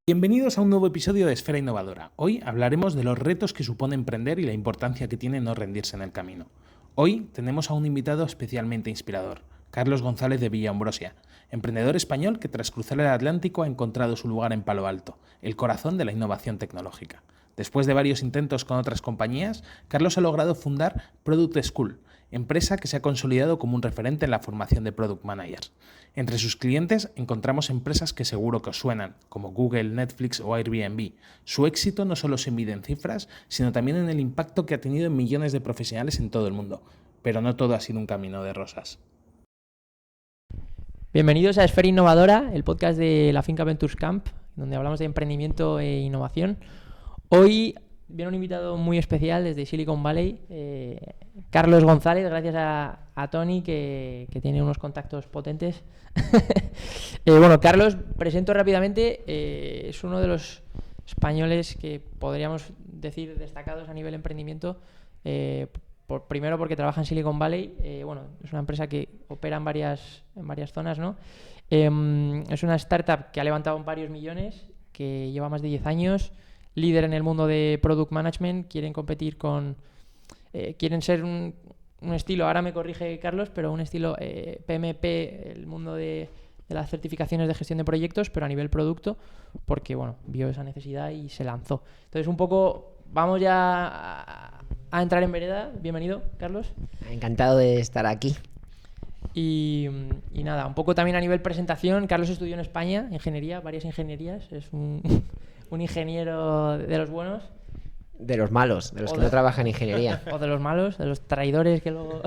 Bienvenidos a un nuevo episodio de Esfera Innovadora. Hoy hablaremos de los retos que supone emprender y la importancia que tiene no rendirse en el camino. Hoy tenemos a un invitado especialmente inspirador, Carlos González de Villambrosia, emprendedor español que tras cruzar el Atlántico ha encontrado su lugar en Palo Alto, el corazón de la innovación tecnológica. Después de varios intentos con otras compañías, Carlos ha logrado fundar Product School, empresa que se ha consolidado como un referente en la formación de Product Managers. Entre sus clientes encontramos empresas que seguro que os suenan, como Google, Netflix o Airbnb. Su éxito no solo se mide en cifras, sino también en el impacto que ha tenido en millones de profesionales en todo el mundo. Pero no todo ha sido un camino de rosas. Bienvenidos a Esfera Innovadora, el podcast de la Finca Ventures Camp, donde hablamos de emprendimiento e innovación. Hoy viene un invitado muy especial desde Silicon Valley, Carlos González, gracias a Tony, que tiene unos contactos potentes. Bueno, Carlos, presento rápidamente, es uno de los españoles que podríamos decir destacados a nivel emprendimiento, primero porque trabaja en Silicon Valley, bueno, es una empresa que opera en varias zonas, ¿no? Es una startup que ha levantado varios millones, que lleva más de 10 años, líder en el mundo de Product Management, quieren competir quieren ser un estilo, ahora me corrige Carlos, pero un estilo PMP, el mundo de las certificaciones de gestión de proyectos, pero a nivel producto, porque, bueno, vio esa necesidad y se lanzó. Entonces, un poco, vamos ya a entrar en vereda. Bienvenido, Carlos. Encantado de estar aquí. Y nada, un poco también a nivel presentación. Carlos estudió en España, ingeniería, varias ingenierías. Es un ingeniero de los buenos. De los malos, de los que no trabajan en ingeniería. O de los malos, de los traidores que luego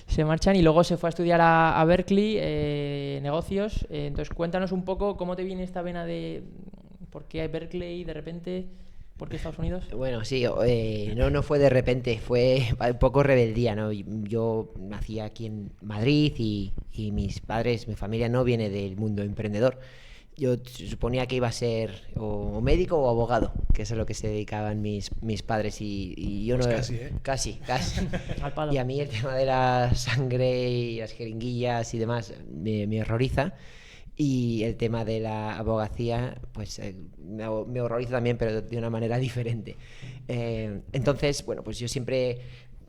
se marchan. Y luego se fue a estudiar a Berkeley, negocios. Entonces, cuéntanos un poco cómo te viene esta vena de por qué hay Berkeley de repente. ¿Por qué Estados Unidos? Bueno, sí, no fue de repente, fue un poco rebeldía, ¿no? Yo nací aquí en Madrid y mis padres, mi familia no viene del mundo emprendedor. Yo suponía que iba a ser o médico o abogado, que es a lo que se dedicaban mis padres y yo pues no... Casi. Al palo. Y a mí el tema de la sangre y las jeringuillas y demás me horroriza. Y el tema de la abogacía, pues me horroriza también, pero de una manera diferente. Entonces, bueno, pues yo siempre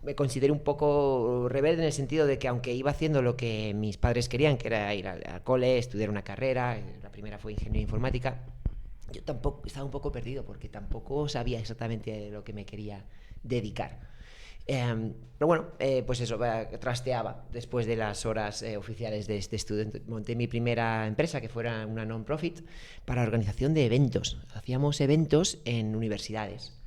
me considero un poco rebelde en el sentido de que aunque iba haciendo lo que mis padres querían, que era ir al cole, estudiar una carrera, la primera fue ingeniería informática, yo tampoco estaba un poco perdido porque tampoco sabía exactamente lo que me quería dedicar. Pero bueno, pues eso, trasteaba después de las horas oficiales de este estudio. Monté mi primera empresa, que fuera una non-profit, para organización de eventos. Hacíamos eventos en universidades.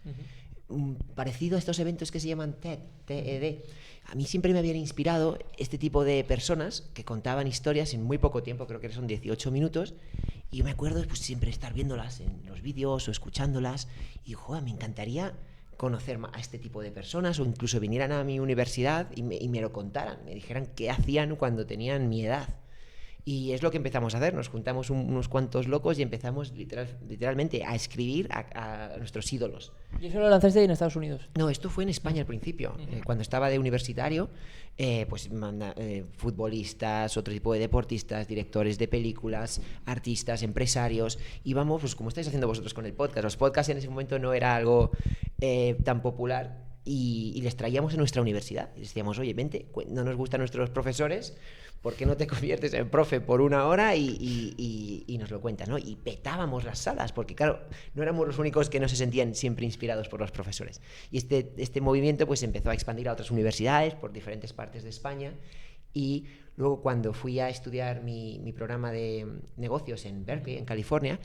Parecido a estos eventos que se llaman TED. A mí siempre me habían inspirado este tipo de personas que contaban historias en muy poco tiempo, creo que son 18 minutos, y yo me acuerdo pues siempre estar viéndolas en los vídeos o escuchándolas, y joder, me encantaría conocer a este tipo de personas, o incluso vinieran a mi universidad y me lo contaran, me dijeran qué hacían cuando tenían mi edad. Y es lo que empezamos a hacer, nos juntamos unos cuantos locos y empezamos literalmente a escribir a nuestros ídolos. ¿Y eso lo lanzaste en Estados Unidos? No, esto fue en España al principio. Cuando estaba de universitario, pues futbolistas, otro tipo de deportistas, directores de películas, artistas, empresarios. Íbamos, pues como estáis haciendo vosotros con el podcast. Los podcasts en ese momento no era algo tan popular. Y les traíamos a nuestra universidad. Y les decíamos, oye, vente, no nos gustan nuestros profesores, ¿por qué no te conviertes en profe por una hora y nos lo cuentas, ¿no? Y petábamos las salas, porque claro, no éramos los únicos que no se sentían siempre inspirados por los profesores. Y este movimiento pues empezó a expandir a otras universidades por diferentes partes de España. Y luego cuando fui a estudiar mi programa de negocios en Berkeley, en California,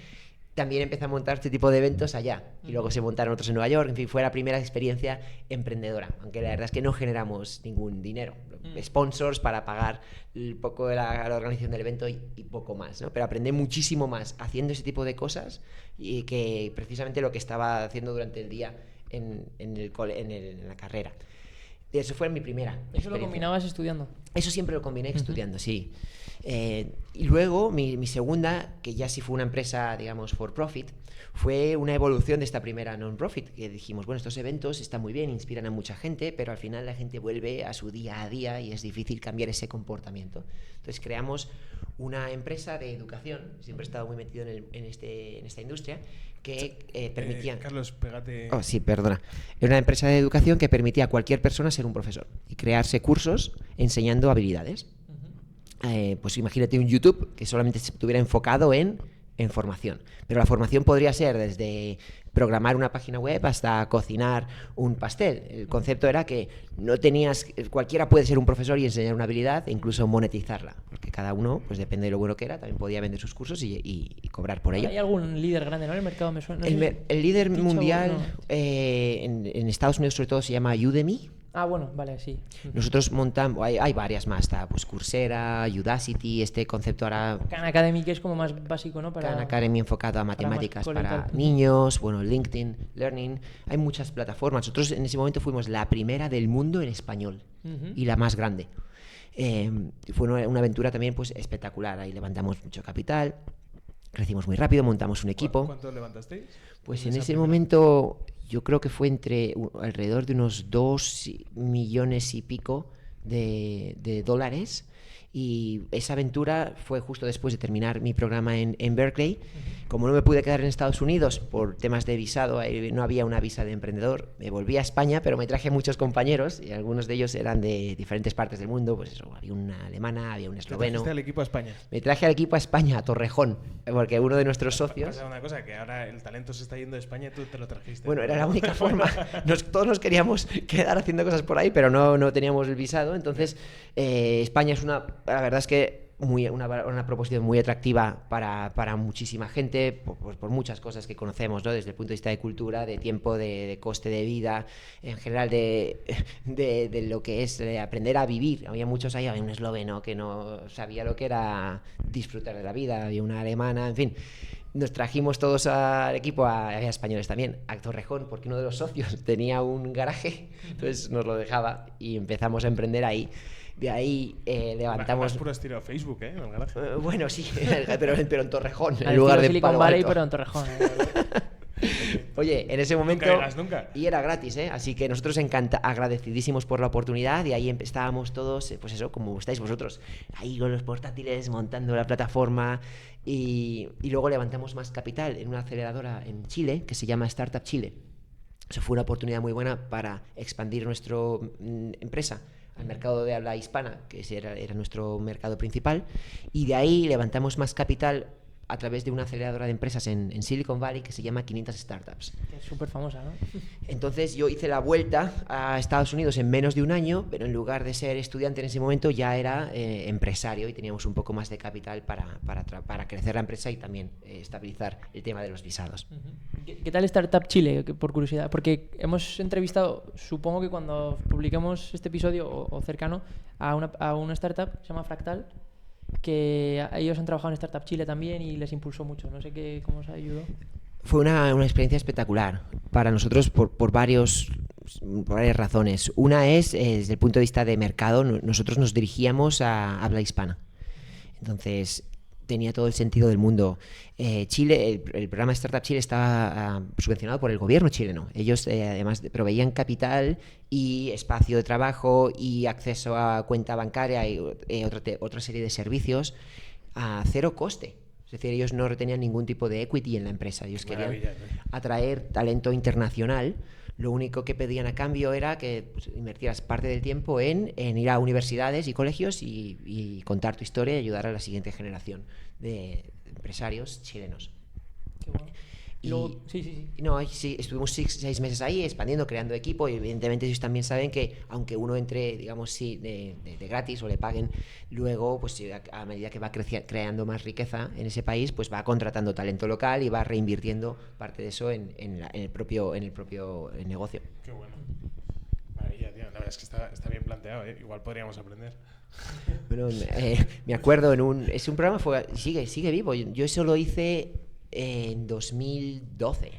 también empecé a montar este tipo de eventos allá. Y luego se montaron otros en Nueva York. En fin, fue la primera experiencia emprendedora. Aunque la verdad es que no generamos ningún dinero. Sponsors para pagar un poco la organización del evento y poco más, ¿no? Pero aprendí muchísimo más haciendo ese tipo de cosas y que precisamente lo que estaba haciendo durante el día en la carrera. Eso fue mi primera ¿Eso lo experiencia. combinabas estudiando? Eso siempre lo combiné estudiando, sí. Y luego mi segunda, que ya sí fue una empresa, digamos, for profit, fue una evolución de esta primera non-profit, que dijimos, bueno, estos eventos están muy bien, inspiran a mucha gente, pero al final la gente vuelve a su día a día y es difícil cambiar ese comportamiento. Entonces creamos una empresa de educación, siempre he estado muy metido en esta industria, que permitía... Carlos, pégate... Oh, sí, perdona. Era una empresa de educación que permitía a cualquier persona ser un profesor y crearse cursos enseñando habilidades. Pues imagínate un YouTube que solamente se estuviera enfocado en formación. Pero la formación podría ser desde programar una página web hasta cocinar un pastel. El concepto era que cualquiera puede ser un profesor y enseñar una habilidad e incluso monetizarla. Porque cada uno, pues depende de lo bueno que era, también podía vender sus cursos y cobrar por ello. ¿Hay algún líder grande, no? En el mercado me suena. No sé El líder Teachable, mundial no. en Estados Unidos sobre todo se llama Udemy. Ah, bueno, vale, sí. Nosotros montamos, hay varias más, está pues Coursera, Udacity, este concepto ahora Khan Academy, que es como más básico, ¿no? Khan Academy enfocado a más matemáticas cole y para tal. niños, bueno, LinkedIn Learning, hay muchas plataformas. Nosotros en ese momento fuimos la primera del mundo en español y la más grande. Fue una aventura también pues espectacular, ahí levantamos mucho capital, crecimos muy rápido, montamos un equipo. ¿Cuánto levantasteis? Pues en ese momento yo creo que fue alrededor de unos 2 millones y pico de dólares, y esa aventura fue justo después de terminar mi programa en Berkeley. Como no me pude quedar en Estados Unidos por temas de visado, no había una visa de emprendedor, me volví a España, pero me traje muchos compañeros y algunos de ellos eran de diferentes partes del mundo. Pues eso, había una alemana, había un esloveno. ¿Trajiste al equipo a España? Me traje al equipo a España, a Torrejón, porque uno de nuestros socios... Pasa una cosa, que ahora el talento se está yendo de España y tú te lo trajiste. Bueno, era la única forma. Todos nos queríamos quedar haciendo cosas por ahí, pero no teníamos el visado. Entonces, España es la verdad es que una proposición muy atractiva para muchísima gente, por muchas cosas que conocemos, ¿no? Desde el punto de vista de cultura, de tiempo, de coste de vida, en general de lo que es aprender a vivir. Había muchos ahí, había un esloveno que no sabía lo que era disfrutar de la vida, había una alemana, en fin. Nos trajimos todos al equipo, había españoles también, a Torrejón, porque uno de los socios tenía un garaje, entonces nos lo dejaba y empezamos a emprender ahí. De ahí levantamos... Más puro estilo Facebook, ¿eh? En el garaje. Bueno, sí, pero en Torrejón, Al en lugar de Silicon Palo Valley, Alto. pero en Torrejón. Oye, en ese momento... Nunca digas nunca. Y era gratis, ¿eh? Así que nosotros agradecidísimos por la oportunidad, y ahí estábamos todos, pues eso, como estáis vosotros, ahí con los portátiles, montando la plataforma, y luego levantamos más capital en una aceleradora en Chile, que se llama Startup Chile. Eso fue una oportunidad muy buena para expandir nuestra empresa al mercado de habla hispana, que era nuestro mercado principal, y de ahí levantamos más capital a través de una aceleradora de empresas en Silicon Valley que se llama 500 Startups. Que es súper famosa, ¿no? Entonces yo hice la vuelta a Estados Unidos en menos de un año, pero en lugar de ser estudiante en ese momento ya era empresario, y teníamos un poco más de capital para crecer la empresa y también estabilizar el tema de los visados. ¿Qué tal Startup Chile, por curiosidad? Porque hemos entrevistado, supongo que cuando publiquemos este episodio o cercano, a una startup que se llama Fractal, que ellos han trabajado en Startup Chile también y les impulsó mucho. No sé cómo os ayudó. Fue una experiencia espectacular para nosotros por varias razones. Una es, desde el punto de vista de mercado, nosotros nos dirigíamos a habla hispana. Entonces, tenía todo el sentido del mundo. Chile, el programa Startup Chile estaba subvencionado por el gobierno chileno. Ellos además proveían capital y espacio de trabajo y acceso a cuenta bancaria y otra serie de servicios a cero coste. Es decir, ellos no retenían ningún tipo de equity en la empresa. Ellos querían atraer talento internacional. Lo único que pedían a cambio era que invirtieras parte del tiempo en ir a universidades y colegios y contar tu historia y ayudar a la siguiente generación de empresarios chilenos. Qué bueno. Y luego, sí. No, sí, estuvimos 6 meses ahí expandiendo, creando equipo, y evidentemente ellos también saben que aunque uno entre, digamos, sí, de gratis o le paguen, luego, pues a medida que va creando más riqueza en ese país, pues va contratando talento local y va reinvirtiendo parte de eso en el propio negocio. Qué bueno. Maravilla, tío. La verdad es que está bien planteado, ¿eh? Igual podríamos aprender. Bueno, me acuerdo es un programa, sigue vivo. Yo eso lo hice en 2012.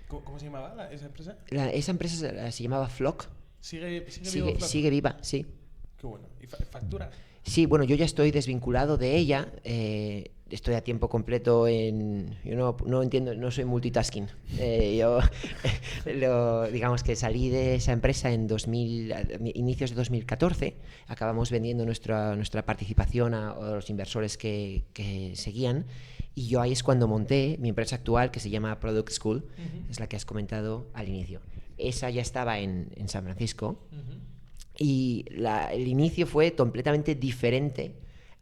¿Cómo se llamaba esa empresa? Esa empresa se llamaba Flock. ¿Sigue vivo Sigue, Flor? sigue viva, sí. Qué bueno. ¿Y factura? Sí, bueno, yo ya estoy desvinculado de ella. Estoy a tiempo completo yo no entiendo, no soy multitasking. Yo, digamos que salí de esa empresa en inicios de 2014. Acabamos vendiendo nuestra participación a los inversores que seguían. Y yo ahí es cuando monté mi empresa actual, que se llama Product School, es la que has comentado al inicio. Esa ya estaba en San Francisco. Y el inicio fue completamente diferente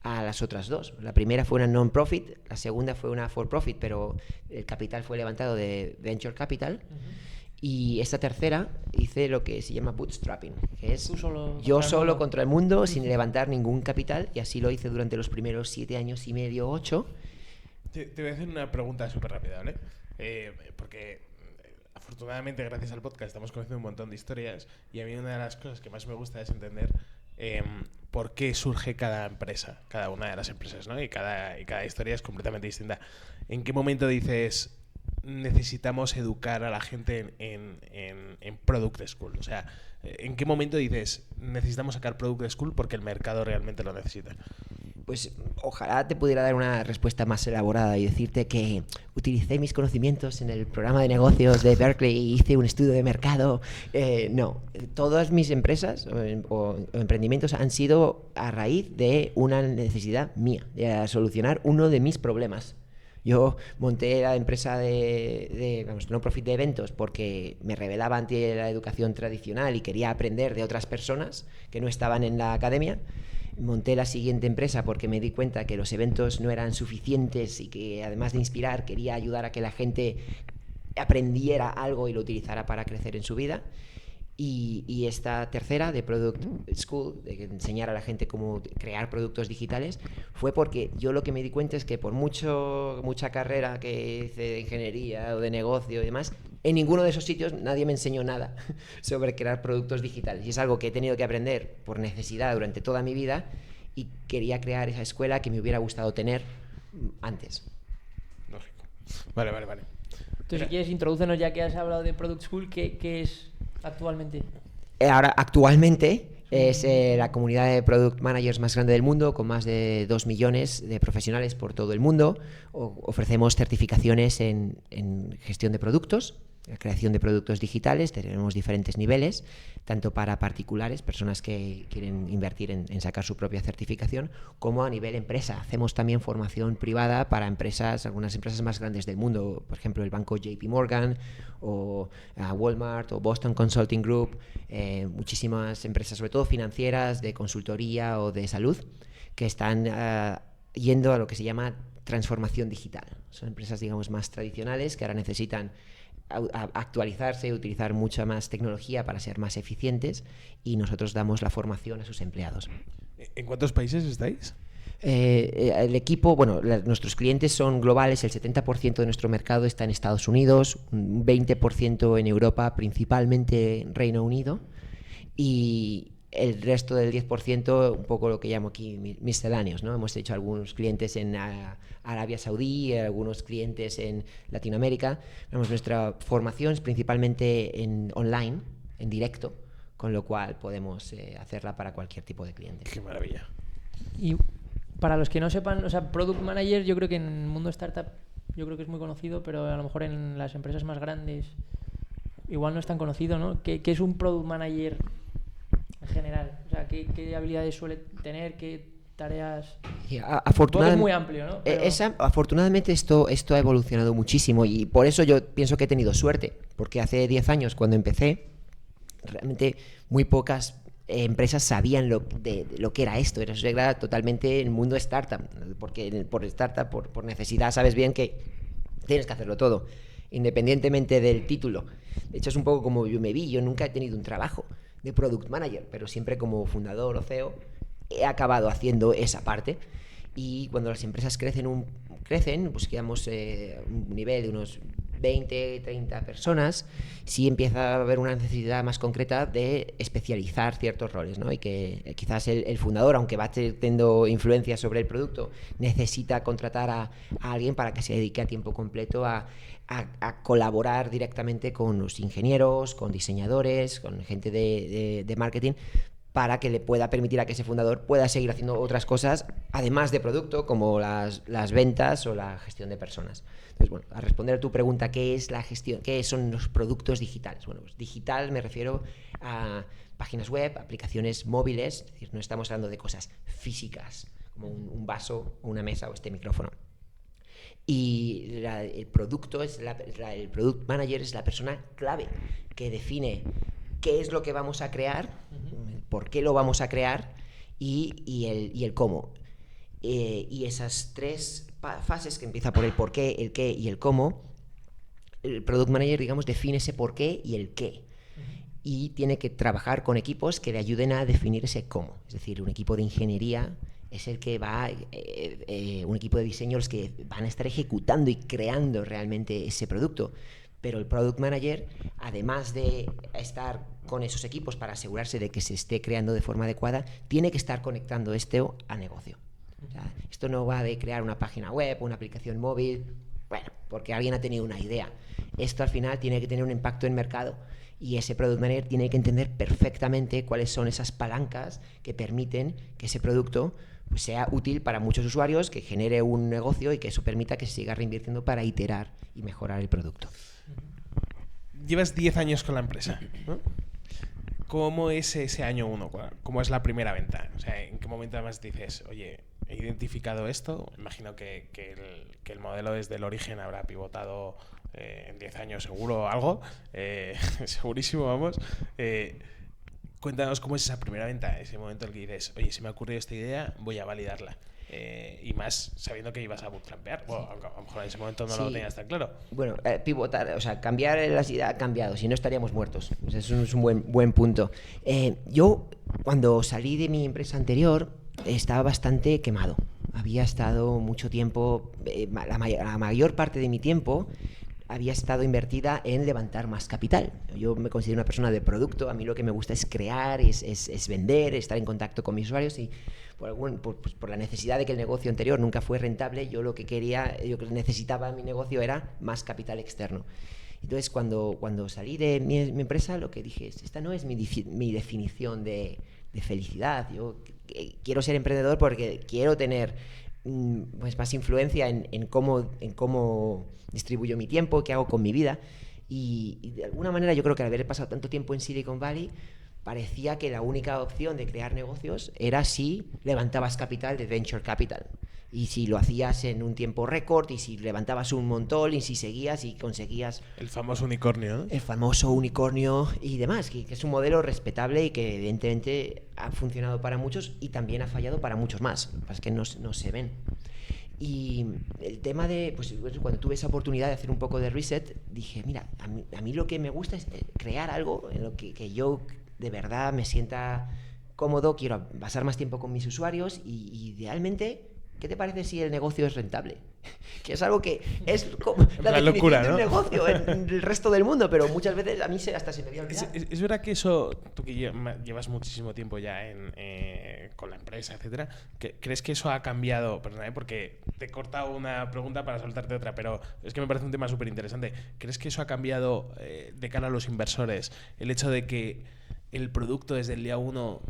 a las otras dos. La primera fue una non-profit, la segunda fue una for-profit, pero el capital fue levantado de Venture Capital. Y esta tercera hice lo que se llama bootstrapping, que es yo solo contra el mundo, sin levantar ningún capital, y así lo hice durante los primeros 7 años y medio, 8. Te voy a hacer una pregunta súper rápida, ¿vale? Porque afortunadamente, gracias al podcast, estamos conociendo un montón de historias, y a mí una de las cosas que más me gusta es entender por qué surge cada empresa, cada una de las empresas, ¿no? Y cada historia es completamente distinta. ¿En qué momento dices necesitamos educar a la gente en Product School? O sea, ¿en qué momento dices necesitamos sacar Product School porque el mercado realmente lo necesita? Pues ojalá te pudiera dar una respuesta más elaborada y decirte que utilicé mis conocimientos en el programa de negocios de Berkeley y hice un estudio de mercado. No, todas mis empresas o emprendimientos han sido a raíz de una necesidad mía, de solucionar uno de mis problemas. Yo monté la empresa no profit de eventos porque me rebelaba ante la educación tradicional y quería aprender de otras personas que no estaban en la academia. Monté la siguiente empresa porque me di cuenta que los eventos no eran suficientes y que, además de inspirar, quería ayudar a que la gente aprendiera algo y lo utilizara para crecer en su vida. Y esta tercera, de Product School, de enseñar a la gente cómo crear productos digitales, fue porque yo lo que me di cuenta es que por mucha carrera que hice de ingeniería o de negocio y demás, en ninguno de esos sitios nadie me enseñó nada sobre crear productos digitales. Y es algo que he tenido que aprender por necesidad durante toda mi vida, y quería crear esa escuela que me hubiera gustado tener antes. Lógico. Vale. Entonces, si quieres, introdúcenos, ya que has hablado de Product School, ¿qué es actualmente? Ahora, actualmente es la comunidad de Product Managers más grande del mundo, con más de 2 millones de profesionales por todo el mundo. Ofrecemos certificaciones en gestión de productos, la creación de productos digitales. Tenemos diferentes niveles, tanto para particulares, personas que quieren invertir en sacar su propia certificación, como a nivel empresa. Hacemos también formación privada para empresas, algunas empresas más grandes del mundo, por ejemplo el banco JP Morgan o Walmart o Boston Consulting Group, muchísimas empresas, sobre todo financieras, de consultoría o de salud, que están yendo a lo que se llama transformación digital. Son empresas, digamos, más tradicionales que ahora necesitan actualizarse y utilizar mucha más tecnología para ser más eficientes, y nosotros damos la formación a sus empleados. ¿En cuántos países estáis? El equipo, nuestros clientes son globales. El 70% de nuestro mercado está en Estados Unidos, un 20% en Europa, principalmente en Reino Unido, y el resto del 10%, un poco lo que llamo aquí misceláneos, ¿no? Hemos hecho algunos clientes en Arabia Saudí, algunos clientes en Latinoamérica. Nuestra formación es principalmente en online, en directo, con lo cual podemos hacerla para cualquier tipo de cliente. ¡Qué maravilla! Y para los que no sepan, o sea, Product Manager, yo creo que en el mundo startup yo creo que es muy conocido, pero a lo mejor en las empresas más grandes igual no es tan conocido, ¿no? ¿Qué es un Product Manager en general? O sea, ¿qué habilidades suele tener? ¿Qué tareas? Afortunadamente, es muy amplio, ¿no? Pero... afortunadamente esto ha evolucionado muchísimo, y por eso yo pienso que he tenido suerte, porque hace 10 años, cuando empecé, realmente muy pocas empresas sabían lo que era esto. Era totalmente el mundo startup, porque por necesidad sabes bien que tienes que hacerlo todo, independientemente del título. De hecho, es un poco como yo me vi. Yo nunca he tenido un trabajo de Product Manager, pero siempre como fundador o CEO he acabado haciendo esa parte. Y cuando las empresas crecen, buscamos un nivel de unos 20, 30 personas, sí empieza a haber una necesidad más concreta de especializar ciertos roles, ¿no? Y que quizás el fundador, aunque va teniendo influencia sobre el producto, necesita contratar a alguien para que se dedique a tiempo completo a colaborar directamente con los ingenieros, con diseñadores, con gente de marketing, para que le pueda permitir a que ese fundador pueda seguir haciendo otras cosas, además de producto, como las ventas o la gestión de personas. Entonces, bueno, a responder a tu pregunta, ¿qué es la gestión? ¿Qué son los productos digitales? Bueno, pues digital me refiero a páginas web, aplicaciones móviles, es decir, no estamos hablando de cosas físicas, como un vaso, o una mesa o este micrófono. Y el producto el product manager es la persona clave que define qué es lo que vamos a crear, por qué lo vamos a crear y el cómo. Y esas tres fases, que empieza por el por qué, el qué y el cómo, el product manager, digamos, define ese por qué y el qué. Y tiene que trabajar con equipos que le ayuden a definir ese cómo. Es decir, un equipo de ingeniería es el que va, un equipo de diseño los que van a estar ejecutando y creando realmente ese producto. Pero el product manager, además de estar con esos equipos para asegurarse de que se esté creando de forma adecuada, tiene que estar conectando esto a negocio. O sea, esto no va de crear una página web, una aplicación móvil, bueno, porque alguien ha tenido una idea. Esto al final tiene que tener un impacto en mercado y ese product manager tiene que entender perfectamente cuáles son esas palancas que permiten que ese producto pues sea útil para muchos usuarios, que genere un negocio y que eso permita que se siga reinvirtiendo para iterar y mejorar el producto. Llevas 10 años con la empresa, ¿no? ¿Cómo es ese año 1? ¿Cómo es la primera venta? O sea, ¿en qué momento además dices, oye, he identificado esto? Imagino que el modelo desde el origen habrá pivotado en 10 años seguro algo, segurísimo, vamos. Cuéntanos cómo es esa primera venta, ese momento en el que dices, oye, se me ha ocurrido esta idea, voy a validarla. Y más sabiendo que ibas a bootcampear. Bueno, a lo mejor en ese momento no lo tenías tan claro. Bueno, pivotar, o sea, cambiar las ideas ha cambiado, si no estaríamos muertos. O sea, eso es un buen punto. Yo, cuando salí de mi empresa anterior, estaba bastante quemado. Había estado mucho tiempo, la mayor parte de mi tiempo había estado invertida en levantar más capital. Yo me considero una persona de producto, a mí lo que me gusta es crear, es vender, estar en contacto con mis usuarios y por la necesidad de que el negocio anterior nunca fue rentable, yo lo que necesitaba en mi negocio era más capital externo. Entonces, cuando salí de mi empresa, lo que dije es, esta no es mi definición de felicidad. Yo quiero ser emprendedor porque quiero tener pues más influencia en cómo distribuyo mi tiempo, qué hago con mi vida y de alguna manera yo creo que al haber pasado tanto tiempo en Silicon Valley parecía que la única opción de crear negocios era si levantabas capital de venture capital y si lo hacías en un tiempo récord y si levantabas un montón y si seguías y conseguías el famoso unicornio, ¿no? El famoso unicornio y demás, que es un modelo respetable y que evidentemente ha funcionado para muchos y también ha fallado para muchos más. Lo que pasa es que no se ven. Y el tema de, pues cuando tuve esa oportunidad de hacer un poco de reset, dije, mira, a mí lo que me gusta es crear algo en lo que yo de verdad me sienta cómodo, quiero pasar más tiempo con mis usuarios y idealmente, ¿qué te parece si el negocio es rentable? Que es algo que es como la definición locura, ¿no? de un negocio en el resto del mundo, pero muchas veces a mí hasta se me había olvidado. Es verdad que eso, tú que llevas muchísimo tiempo ya con la empresa, etcétera, ¿crees que eso ha cambiado? Perdóname, porque te he cortado una pregunta para soltarte otra, pero es que me parece un tema súper interesante. ¿Crees que eso ha cambiado de cara a los inversores? El hecho de que el producto desde el día 1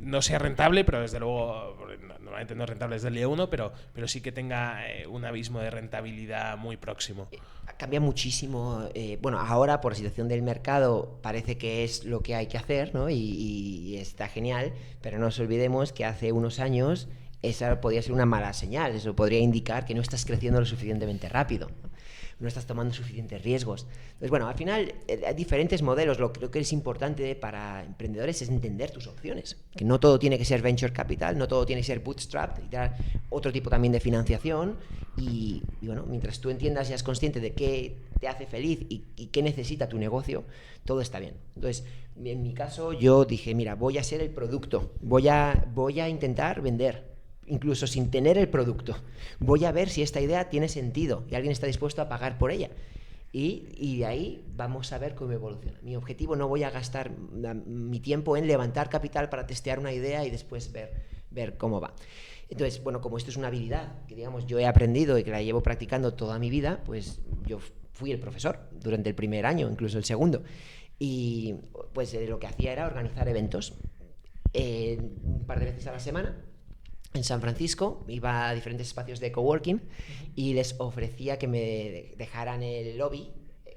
no sea rentable, pero desde luego normalmente no es rentable desde el día 1, pero sí que tenga un abismo de rentabilidad muy próximo. Cambia muchísimo. Bueno, ahora por la situación del mercado parece que es lo que hay que hacer, ¿no? Y está genial, pero no nos olvidemos que hace unos años esa podría ser una mala señal. Eso podría indicar que no estás creciendo lo suficientemente rápido, no estás tomando suficientes riesgos. Entonces, bueno, al final hay diferentes modelos. Lo que es importante para emprendedores es entender tus opciones. Que no todo tiene que ser venture capital, no todo tiene que ser bootstrap, y dar otro tipo también de financiación. Y bueno, mientras tú entiendas y seas consciente de qué te hace feliz y qué necesita tu negocio, todo está bien. Entonces, en mi caso, yo dije, mira, voy a ser el producto, voy a intentar vender. incluso sin tener el producto. Voy a ver si esta idea tiene sentido y alguien está dispuesto a pagar por ella. Y de ahí vamos a ver cómo evoluciona. Mi objetivo, no voy a gastar mi tiempo en levantar capital para testear una idea y después ver cómo va. Entonces, bueno, como esto es una habilidad que, digamos, yo he aprendido y que la llevo practicando toda mi vida, pues yo fui el profesor durante el primer año, incluso el segundo. Y pues lo que hacía era organizar eventos un par de veces a la semana. En San Francisco iba a diferentes espacios de coworking y les ofrecía que me dejaran el lobby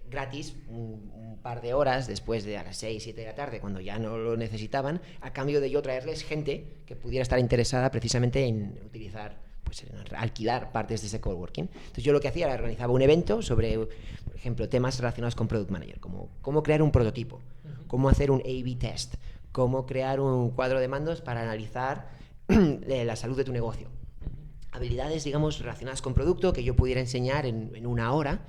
gratis un par de horas después de a las 6, 7 de la tarde, cuando ya no lo necesitaban, a cambio de yo traerles gente que pudiera estar interesada precisamente en utilizar, pues en alquilar partes de ese coworking. Entonces yo lo que hacía era organizaba un evento sobre, por ejemplo, temas relacionados con Product Manager, como cómo crear un prototipo, cómo hacer un A/B test, cómo crear un cuadro de mandos para analizar la salud de tu negocio. Habilidades, digamos, relacionadas con producto que yo pudiera enseñar en una hora,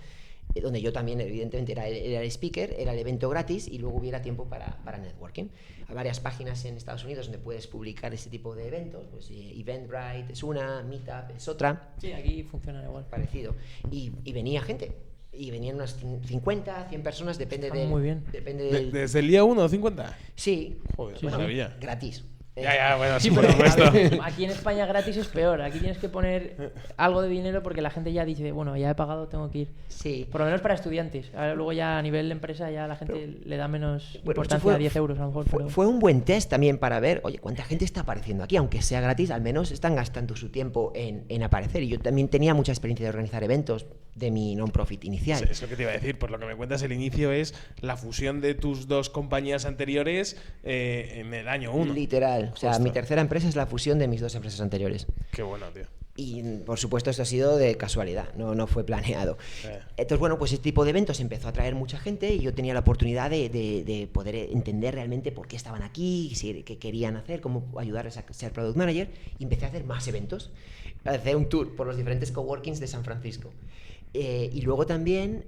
donde yo también, evidentemente, era el speaker, era el evento gratis y luego hubiera tiempo para networking. Hay varias páginas en Estados Unidos donde puedes publicar ese tipo de eventos, pues Eventbrite es una, Meetup es otra. Sí, aquí funciona igual. Parecido. Y venía gente. Y venían unas 50, 100 personas, depende de... Muy bien. ¿Desde el día 1 50? Sí. Joder, Bueno, maravilla. gratis. Ya, bueno, sí, Sí, por pero supuesto. a ver, aquí en España gratis es peor. Aquí tienes que poner algo de dinero porque la gente ya dice, bueno, ya he pagado, tengo que ir. Sí. Por lo menos para estudiantes. Ahora, luego ya a nivel de empresa ya la gente le da menos Bueno, importancia a 10 euros a lo mejor. Pero... Fue un buen test también para ver, oye, cuánta gente está apareciendo aquí, aunque sea gratis, al menos están gastando su tiempo en aparecer. Y yo también tenía mucha experiencia de organizar eventos de mi non-profit inicial. Es lo que te iba a decir, por lo que me cuentas, el inicio es la fusión de tus dos compañías anteriores en el año 1. Literal. O sea, Justo. mi tercera empresa es la fusión de mis dos empresas anteriores. Qué bueno, tío. Y por supuesto esto ha sido de casualidad, no fue planeado. Entonces, bueno, pues este tipo de eventos empezó a atraer mucha gente y yo tenía la oportunidad de poder entender realmente por qué estaban aquí, qué querían hacer, cómo ayudarles a ser Product Manager, y empecé a hacer más eventos. Hacer un tour por los diferentes coworkings de San Francisco. Y luego también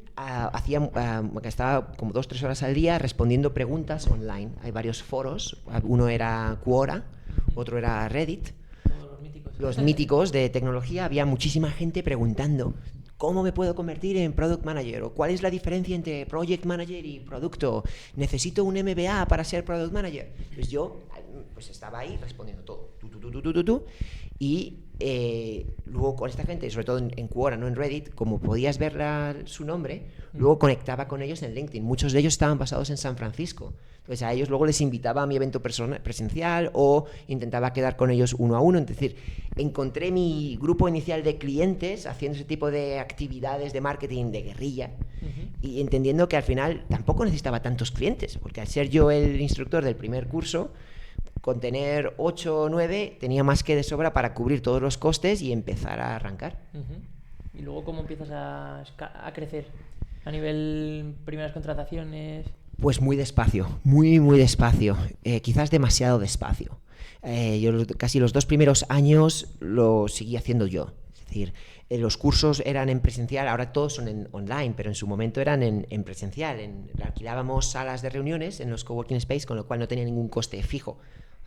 estaba como 2-3 horas al día respondiendo preguntas online. Hay varios foros, uno era Quora, otro era Reddit. Los míticos de tecnología. Había muchísima gente preguntando ¿cómo me puedo convertir en Product Manager? ¿O cuál es la diferencia entre Project Manager y Producto? ¿Necesito un MBA para ser Product Manager? Pues yo pues estaba ahí respondiendo todo. Y luego con esta gente, sobre todo en Quora, no en Reddit, como podías ver su nombre, luego conectaba con ellos en LinkedIn. Muchos de ellos estaban basados en San Francisco. Entonces a ellos luego les invitaba a mi evento presencial o intentaba quedar con ellos uno a uno. Es decir, encontré mi grupo inicial de clientes haciendo ese tipo de actividades de marketing de guerrilla y entendiendo que al final tampoco necesitaba tantos clientes, porque al ser yo el instructor del primer curso, con tener 8 o 9 tenía más que de sobra para cubrir todos los costes y empezar a arrancar. ¿Y luego cómo empiezas a crecer? A nivel primeras contrataciones... Pues muy despacio, muy despacio, quizás demasiado despacio. Yo casi los 2 primeros años lo seguí haciendo yo. Es decir, los cursos eran en presencial, ahora todos son online, pero en su momento eran en presencial. Alquilábamos salas de reuniones en los coworking space, con lo cual no tenía ningún coste fijo.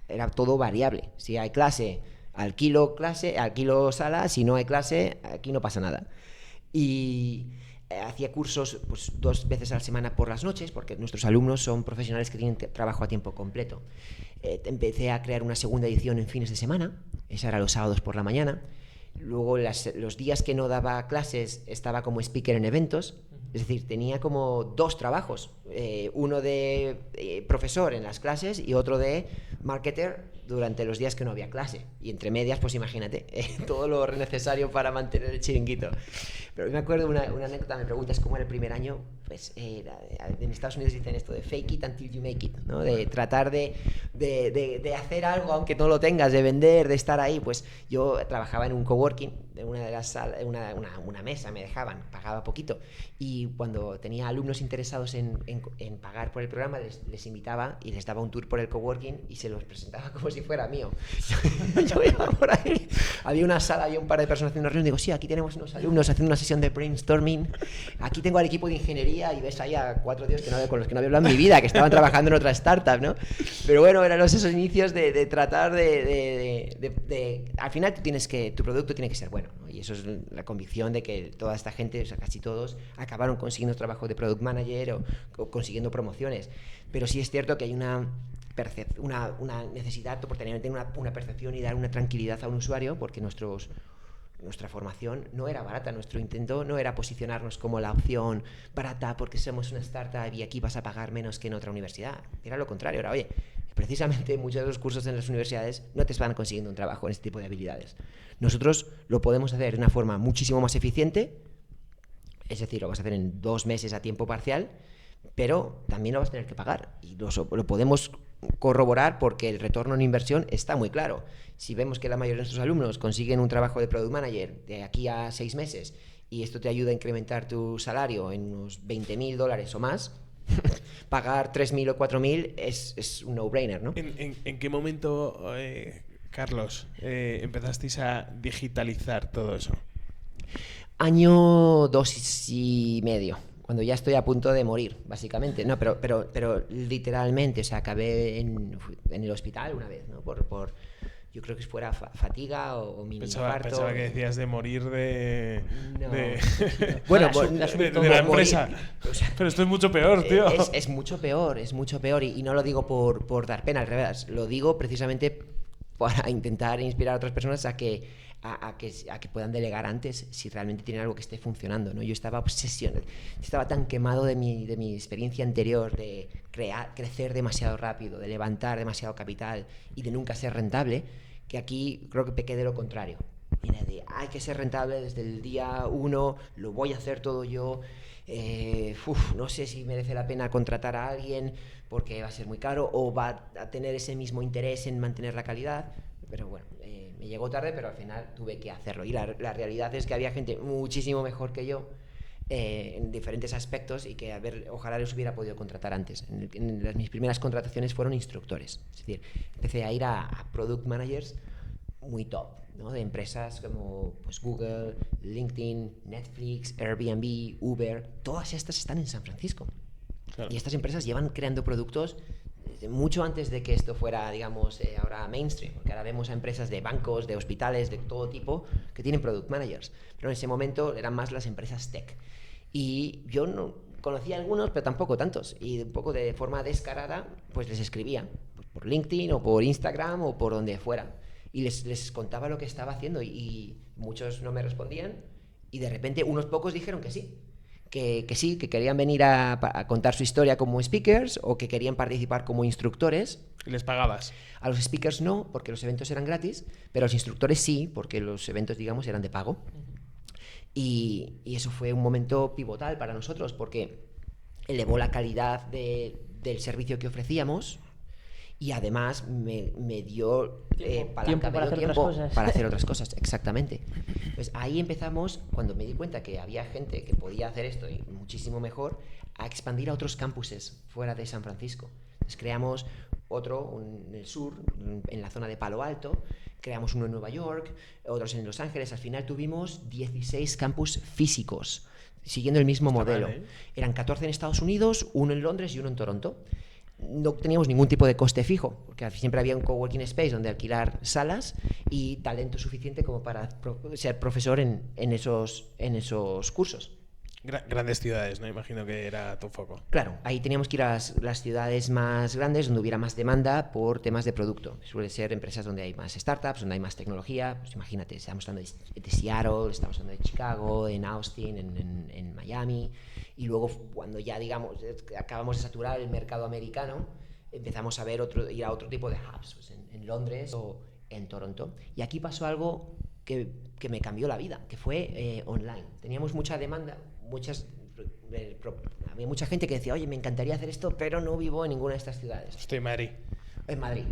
Era todo variable. Si hay clase, alquilo sala. Si no hay clase, aquí no pasa nada. Y hacía cursos pues 2 veces a la semana por las noches, porque nuestros alumnos son profesionales que tienen trabajo a tiempo completo. Empecé a crear una segunda edición en fines de semana. Esa era los sábados por la mañana. Luego los días que no daba clases estaba como speaker en eventos. Es decir, tenía como 2 trabajos, uno de profesor en las clases y otro de marketer durante los días que no había clase. Y entre medias, pues imagínate, todo lo necesario para mantener el chiringuito. Pero me acuerdo una anécdota, me preguntas cómo era el primer año, pues en Estados Unidos dicen esto de fake it until you make it, ¿no? De tratar de hacer algo aunque no lo tengas, de vender, de estar ahí. Pues yo trabajaba en un coworking una de las salas, una mesa me dejaban, pagaba poquito, y cuando tenía alumnos interesados en pagar por el programa, les invitaba y les daba un tour por el coworking y se los presentaba como si fuera mío. Yo iba por ahí, había una sala, había un par de personas haciendo una reunión, digo, sí, aquí tenemos unos alumnos haciendo una sesión de brainstorming, aquí tengo al equipo de ingeniería, y ves ahí a 4 tíos con los que no había hablado en mi vida, que estaban trabajando en otra startup, ¿no? Pero bueno, eran esos inicios de tratar al final tu producto tiene que ser bueno, ¿no? Y eso es la convicción de que toda esta gente, o sea, casi todos, acabaron consiguiendo trabajo de product manager o consiguiendo promociones. Pero sí es cierto que hay una necesidad por tener una percepción y dar una tranquilidad a un usuario, porque nuestra formación no era barata, nuestro intento no era posicionarnos como la opción barata porque somos una startup y aquí vas a pagar menos que en otra universidad. Era lo contrario, era, oye, precisamente muchos de los cursos en las universidades no te van consiguiendo un trabajo en este tipo de habilidades. Nosotros lo podemos hacer de una forma muchísimo más eficiente, es decir, lo vas a hacer en 2 meses a tiempo parcial, pero también lo vas a tener que pagar, y lo podemos corroborar porque el retorno en inversión está muy claro. Si vemos que la mayoría de nuestros alumnos consiguen un trabajo de Product Manager de aquí a 6 meses y esto te ayuda a incrementar tu salario en unos $20,000 o más, pagar 3.000 o 4.000 es un no-brainer, ¿no? ¿En qué momento, Carlos, empezasteis a digitalizar todo eso? Año 2 y medio, cuando ya estoy a punto de morir, básicamente. No, pero literalmente, o sea, acabé en el hospital una vez, ¿no? Yo creo que fuera fatiga o mini infarto. Pensaba que decías de morir de... No. Bueno, de la empresa. O sea, pero esto es mucho peor, tío. Es mucho peor. Y no lo digo por dar pena, al revés. Lo digo precisamente para intentar inspirar a otras personas a que puedan delegar antes si realmente tienen algo que esté funcionando, ¿no? Yo estaba obsesionado, estaba tan quemado de mi experiencia anterior de crecer demasiado rápido, de levantar demasiado capital y de nunca ser rentable, que aquí creo que pequé de lo contrario. Mira, hay que ser rentable desde el día 1, lo voy a hacer todo yo. No sé si merece la pena contratar a alguien porque va a ser muy caro o va a tener ese mismo interés en mantener la calidad, pero bueno, me llegó tarde, pero al final tuve que hacerlo. Y la realidad es que había gente muchísimo mejor que yo en diferentes aspectos y que ojalá los hubiera podido contratar antes. Mis primeras contrataciones fueron instructores, es decir, empecé a ir a product managers muy top, ¿no? De empresas como pues, Google, LinkedIn, Netflix, Airbnb, Uber, todas estas están en San Francisco. Claro. Y estas empresas llevan creando productos mucho antes de que esto fuera, digamos, ahora mainstream, porque ahora vemos a empresas de bancos, de hospitales, de todo tipo, que tienen product managers, pero en ese momento eran más las empresas tech. Y yo no conocía algunos, pero tampoco tantos, y un poco de forma descarada, pues les escribía, pues por LinkedIn o por Instagram o por donde fuera, y les contaba lo que estaba haciendo, y muchos no me respondían, y de repente unos pocos dijeron que sí. Que sí, que querían venir a contar su historia como speakers o que querían participar como instructores. ¿Y les pagabas? A los speakers no, porque los eventos eran gratis, pero a los instructores sí, porque los eventos, digamos, eran de pago. Y eso fue un momento pivotal para nosotros, porque elevó la calidad del servicio que ofrecíamos y además me dio tiempo para hacer otras cosas, exactamente. Pues ahí empezamos, cuando me di cuenta que había gente que podía hacer esto y muchísimo mejor, a expandir a otros campuses fuera de San Francisco. Entonces creamos otro en el sur, en la zona de Palo Alto, creamos uno en Nueva York, otros en Los Ángeles. Al final tuvimos 16 campus físicos, siguiendo el mismo modelo. Mal, ¿eh? Eran 14 en Estados Unidos, uno en Londres y uno en Toronto. No teníamos ningún tipo de coste fijo, porque siempre había un coworking space donde alquilar salas y talento suficiente como para ser profesor en esos cursos. Grandes ciudades, ¿no? Imagino que era tu foco. Claro, ahí teníamos que ir a las ciudades más grandes, donde hubiera más demanda por temas de producto. Suele ser empresas donde hay más startups, donde hay más tecnología. Pues imagínate, estamos hablando de Seattle, estamos hablando de Chicago, en Austin, en Miami. Y luego, cuando ya, digamos, acabamos de saturar el mercado americano, empezamos a ir a otro tipo de hubs, pues en Londres o en Toronto. Y aquí pasó algo que me cambió la vida, que fue online. Teníamos mucha demanda, había mucha gente que decía, oye, me encantaría hacer esto, pero no vivo en ninguna de estas ciudades. Estoy en Madrid. En Madrid.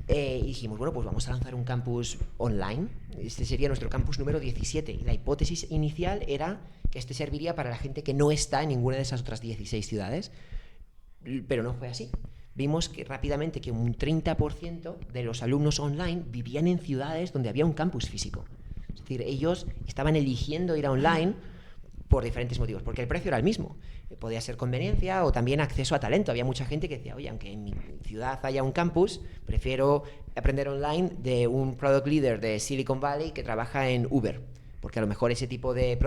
Y dijimos, bueno, pues vamos a lanzar un campus online, Este sería nuestro campus número 17. Y la hipótesis inicial era que este serviría para la gente que no está en ninguna de esas otras 16 ciudades. Pero no fue así. Vimos que rápidamente que un 30% de los alumnos online vivían en ciudades donde había un campus físico. Es decir, ellos estaban eligiendo ir a online por diferentes motivos, porque el precio era el mismo. Podía ser conveniencia o también acceso a talento. Había mucha gente que decía, oye, aunque en mi ciudad haya un campus, prefiero aprender online de un product leader de Silicon Valley que trabaja en Uber, porque a lo mejor ese tipo de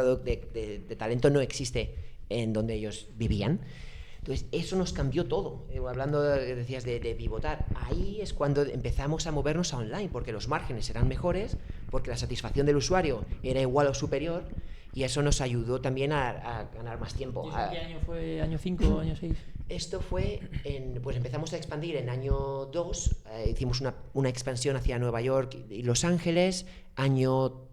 talento no existe en donde ellos vivían. Entonces, eso nos cambió todo. Hablando, decías, de pivotar. Ahí es cuando empezamos a movernos a online, porque los márgenes eran mejores, porque la satisfacción del usuario era igual o superior, y eso nos ayudó también a ganar más tiempo. ¿Y qué año fue? ¿Año 5 o año 6? Esto fue, pues empezamos a expandir en año 2, hicimos una expansión hacia Nueva York y Los Ángeles. Año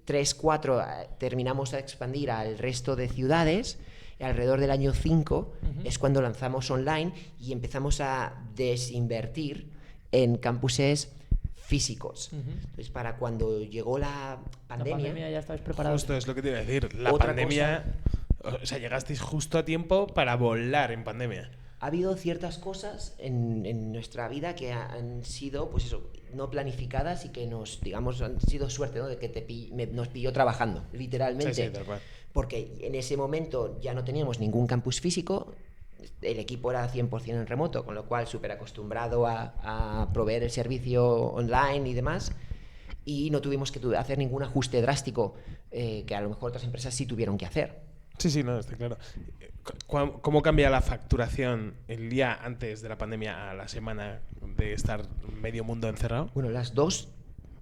3, 4 terminamos a expandir al resto de ciudades. Alrededor del año 5 es cuando lanzamos online y empezamos a desinvertir en campuses físicos. Entonces, para cuando llegó la pandemia... La pandemia ya estabais preparados. Justo es lo que te iba a decir. La pandemia... O sea, llegasteis justo a tiempo para volar en pandemia. Ha habido ciertas cosas en nuestra vida que han sido, pues eso, no planificadas y que nos, digamos, han sido suerte, ¿no? De que nos pilló trabajando, literalmente. Sí, tal cual. Porque en ese momento ya no teníamos ningún campus físico, el equipo era 100% en remoto, con lo cual súper acostumbrado a proveer el servicio online y demás, y no tuvimos que hacer ningún ajuste drástico que a lo mejor otras empresas sí tuvieron que hacer. Sí, no, está claro. ¿Cómo cambia la facturación el día antes de la pandemia a la semana de estar medio mundo encerrado? Bueno, las 2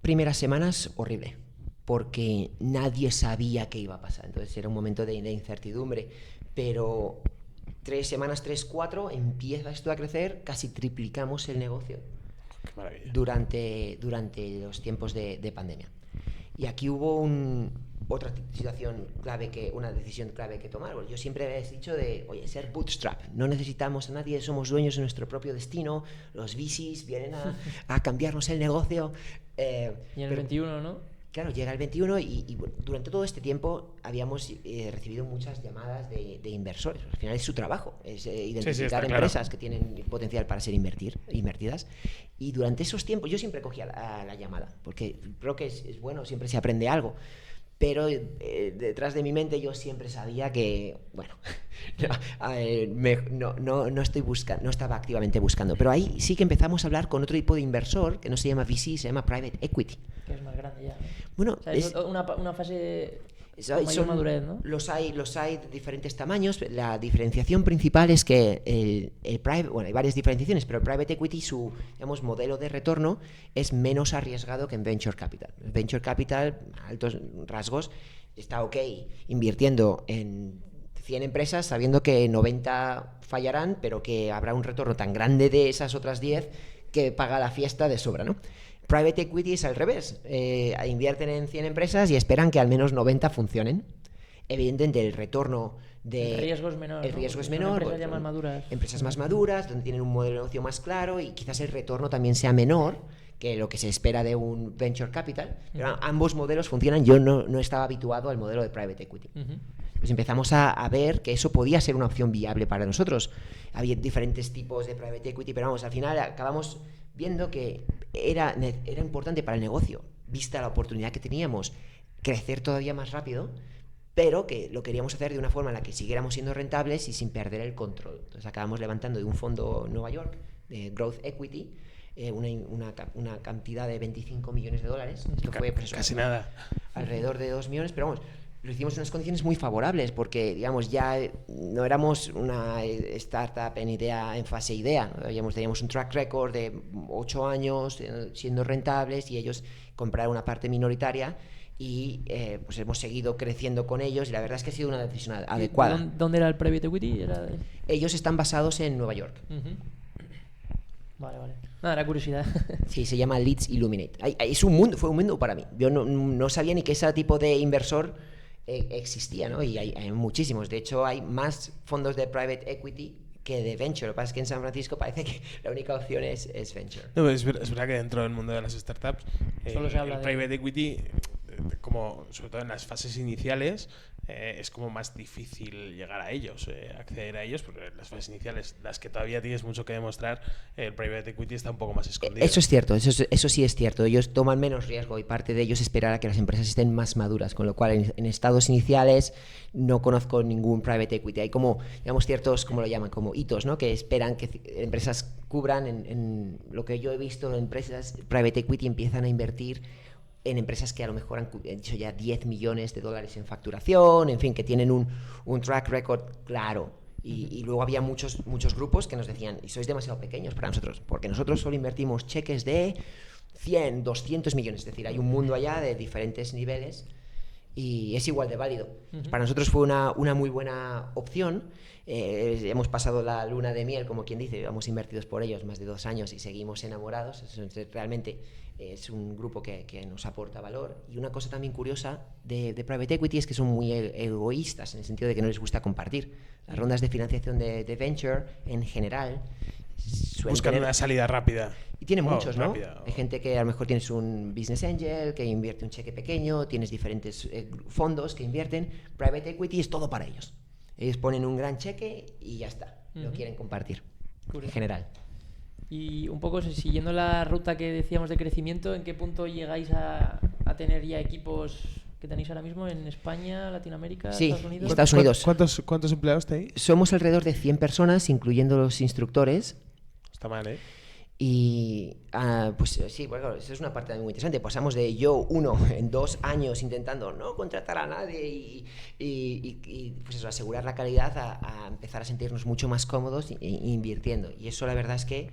primeras semanas, horrible, porque nadie sabía qué iba a pasar. Entonces era un momento de incertidumbre. Pero 3 semanas, 3, 4, empieza esto a crecer, casi triplicamos el negocio. Qué maravilla. Durante los tiempos de pandemia. Y aquí hubo otra situación clave, una decisión clave que tomar. Yo siempre he dicho oye, ser bootstrap, no necesitamos a nadie, somos dueños de nuestro propio destino, los VCs vienen a cambiarnos el negocio. Y en el 21, ¿no? Claro, llega el 21 y durante todo este tiempo habíamos recibido muchas llamadas de inversores. Al final es su trabajo, es identificar empresas que tienen potencial para ser invertidas. Y durante esos tiempos yo siempre cogía la llamada, porque creo que es bueno, siempre se aprende algo. Pero detrás de mi mente yo siempre sabía que, bueno, no estaba activamente buscando. Pero ahí sí que empezamos a hablar con otro tipo de inversor, que no se llama VC, se llama Private Equity. Que es más grande ya, ¿no? Bueno, o sea, es una fase con mayor madurez, ¿no? Los hay de diferentes tamaños. La diferenciación principal es que el private, bueno, hay varias diferenciaciones, pero el Private Equity, su, digamos, modelo de retorno es menos arriesgado que en Venture Capital. El Venture Capital, a altos rasgos, está ok invirtiendo en 100 empresas sabiendo que 90 fallarán, pero que habrá un retorno tan grande de esas otras 10 que paga la fiesta de sobra, ¿no? Private Equity es al revés. Invierten en 100 empresas y esperan que al menos 90 funcionen. Evidentemente, el retorno de... El riesgo es menor. El riesgo es menor. Empresas ya más maduras. Empresas más maduras, donde tienen un modelo de negocio más claro y quizás el retorno también sea menor que lo que se espera de un Venture Capital. Pero ambos modelos funcionan. Yo no estaba habituado al modelo de Private Equity. Pues empezamos a ver que eso podía ser una opción viable para nosotros. Había diferentes tipos de Private Equity, pero vamos, al final acabamos viendo que era importante para el negocio, vista la oportunidad que teníamos, crecer todavía más rápido, pero que lo queríamos hacer de una forma en la que siguiéramos siendo rentables y sin perder el control. Entonces acabamos levantando de un fondo en Nueva York, de Growth Equity, una cantidad de $25 millones. Esto fue, pues, casi nada. Alrededor de 2 millones, pero vamos, lo hicimos en unas condiciones muy favorables porque, digamos, ya no éramos una startup en fase idea, ¿no? Teníamos un track record de 8 años siendo rentables y ellos compraron una parte minoritaria y pues hemos seguido creciendo con ellos y la verdad es que ha sido una decisión adecuada. ¿Dónde era el Private Equity? Ellos están basados en Nueva York. Vale. Nada, era curiosidad. Sí, se llama Leeds Illuminate. Fue un mundo para mí. Yo no sabía ni que ese tipo de inversor existía, ¿no? Y hay muchísimos. De hecho, hay más fondos de private equity que de venture. Lo que pasa es que en San Francisco parece que la única opción es venture. No, es verdad que dentro del mundo de las startups Solo se habla el de private equity, como sobre todo en las fases iniciales, es como más difícil llegar a ellos, acceder a ellos, porque en las fases iniciales, las que todavía tienes mucho que demostrar, el private equity está un poco más escondido. Eso es cierto, eso sí es cierto. Ellos toman menos riesgo y parte de ellos es esperar a que las empresas estén más maduras, con lo cual en estados iniciales no conozco ningún private equity. Hay como, digamos, ciertos, como lo llaman, como hitos, ¿no? Que esperan que empresas cubran. En lo que yo he visto, empresas private equity empiezan a invertir en empresas que a lo mejor han hecho ya $10 millones en facturación, en fin, que tienen un track record claro. Y luego había muchos grupos que nos decían, y sois demasiado pequeños para nosotros, porque nosotros solo invertimos cheques de 100, 200 millones, es decir, hay un mundo allá de diferentes niveles y es igual de válido. Para nosotros fue una muy buena opción. Hemos pasado la luna de miel, como quien dice, hemos invertidos por ellos más de 2 años y seguimos enamorados. Realmente es un grupo que nos aporta valor. Y una cosa también curiosa de private equity es que son muy egoístas, en el sentido de que no les gusta compartir. Las rondas de financiación de venture, en general, buscan una salida rápida. Y tiene muchos, ¿no? Rápida. Hay gente que a lo mejor tienes un business angel que invierte un cheque pequeño, tienes diferentes fondos que invierten. Private equity es todo para ellos. Ellos ponen un gran cheque y ya está. Lo quieren compartir, en general. Y un poco siguiendo la ruta que decíamos de crecimiento, ¿en qué punto llegáis a tener ya equipos que tenéis ahora mismo en España, Latinoamérica, Sí, Estados Unidos? Estados Unidos. ¿Cuántos empleados tenéis? Somos alrededor de 100 personas, incluyendo los instructores. Está mal, ¿eh? Y pues sí, bueno, eso es una parte muy interesante. Pasamos de yo en 2 años intentando no contratar a nadie y pues eso, asegurar la calidad a empezar a sentirnos mucho más cómodos invirtiendo. Y eso la verdad es que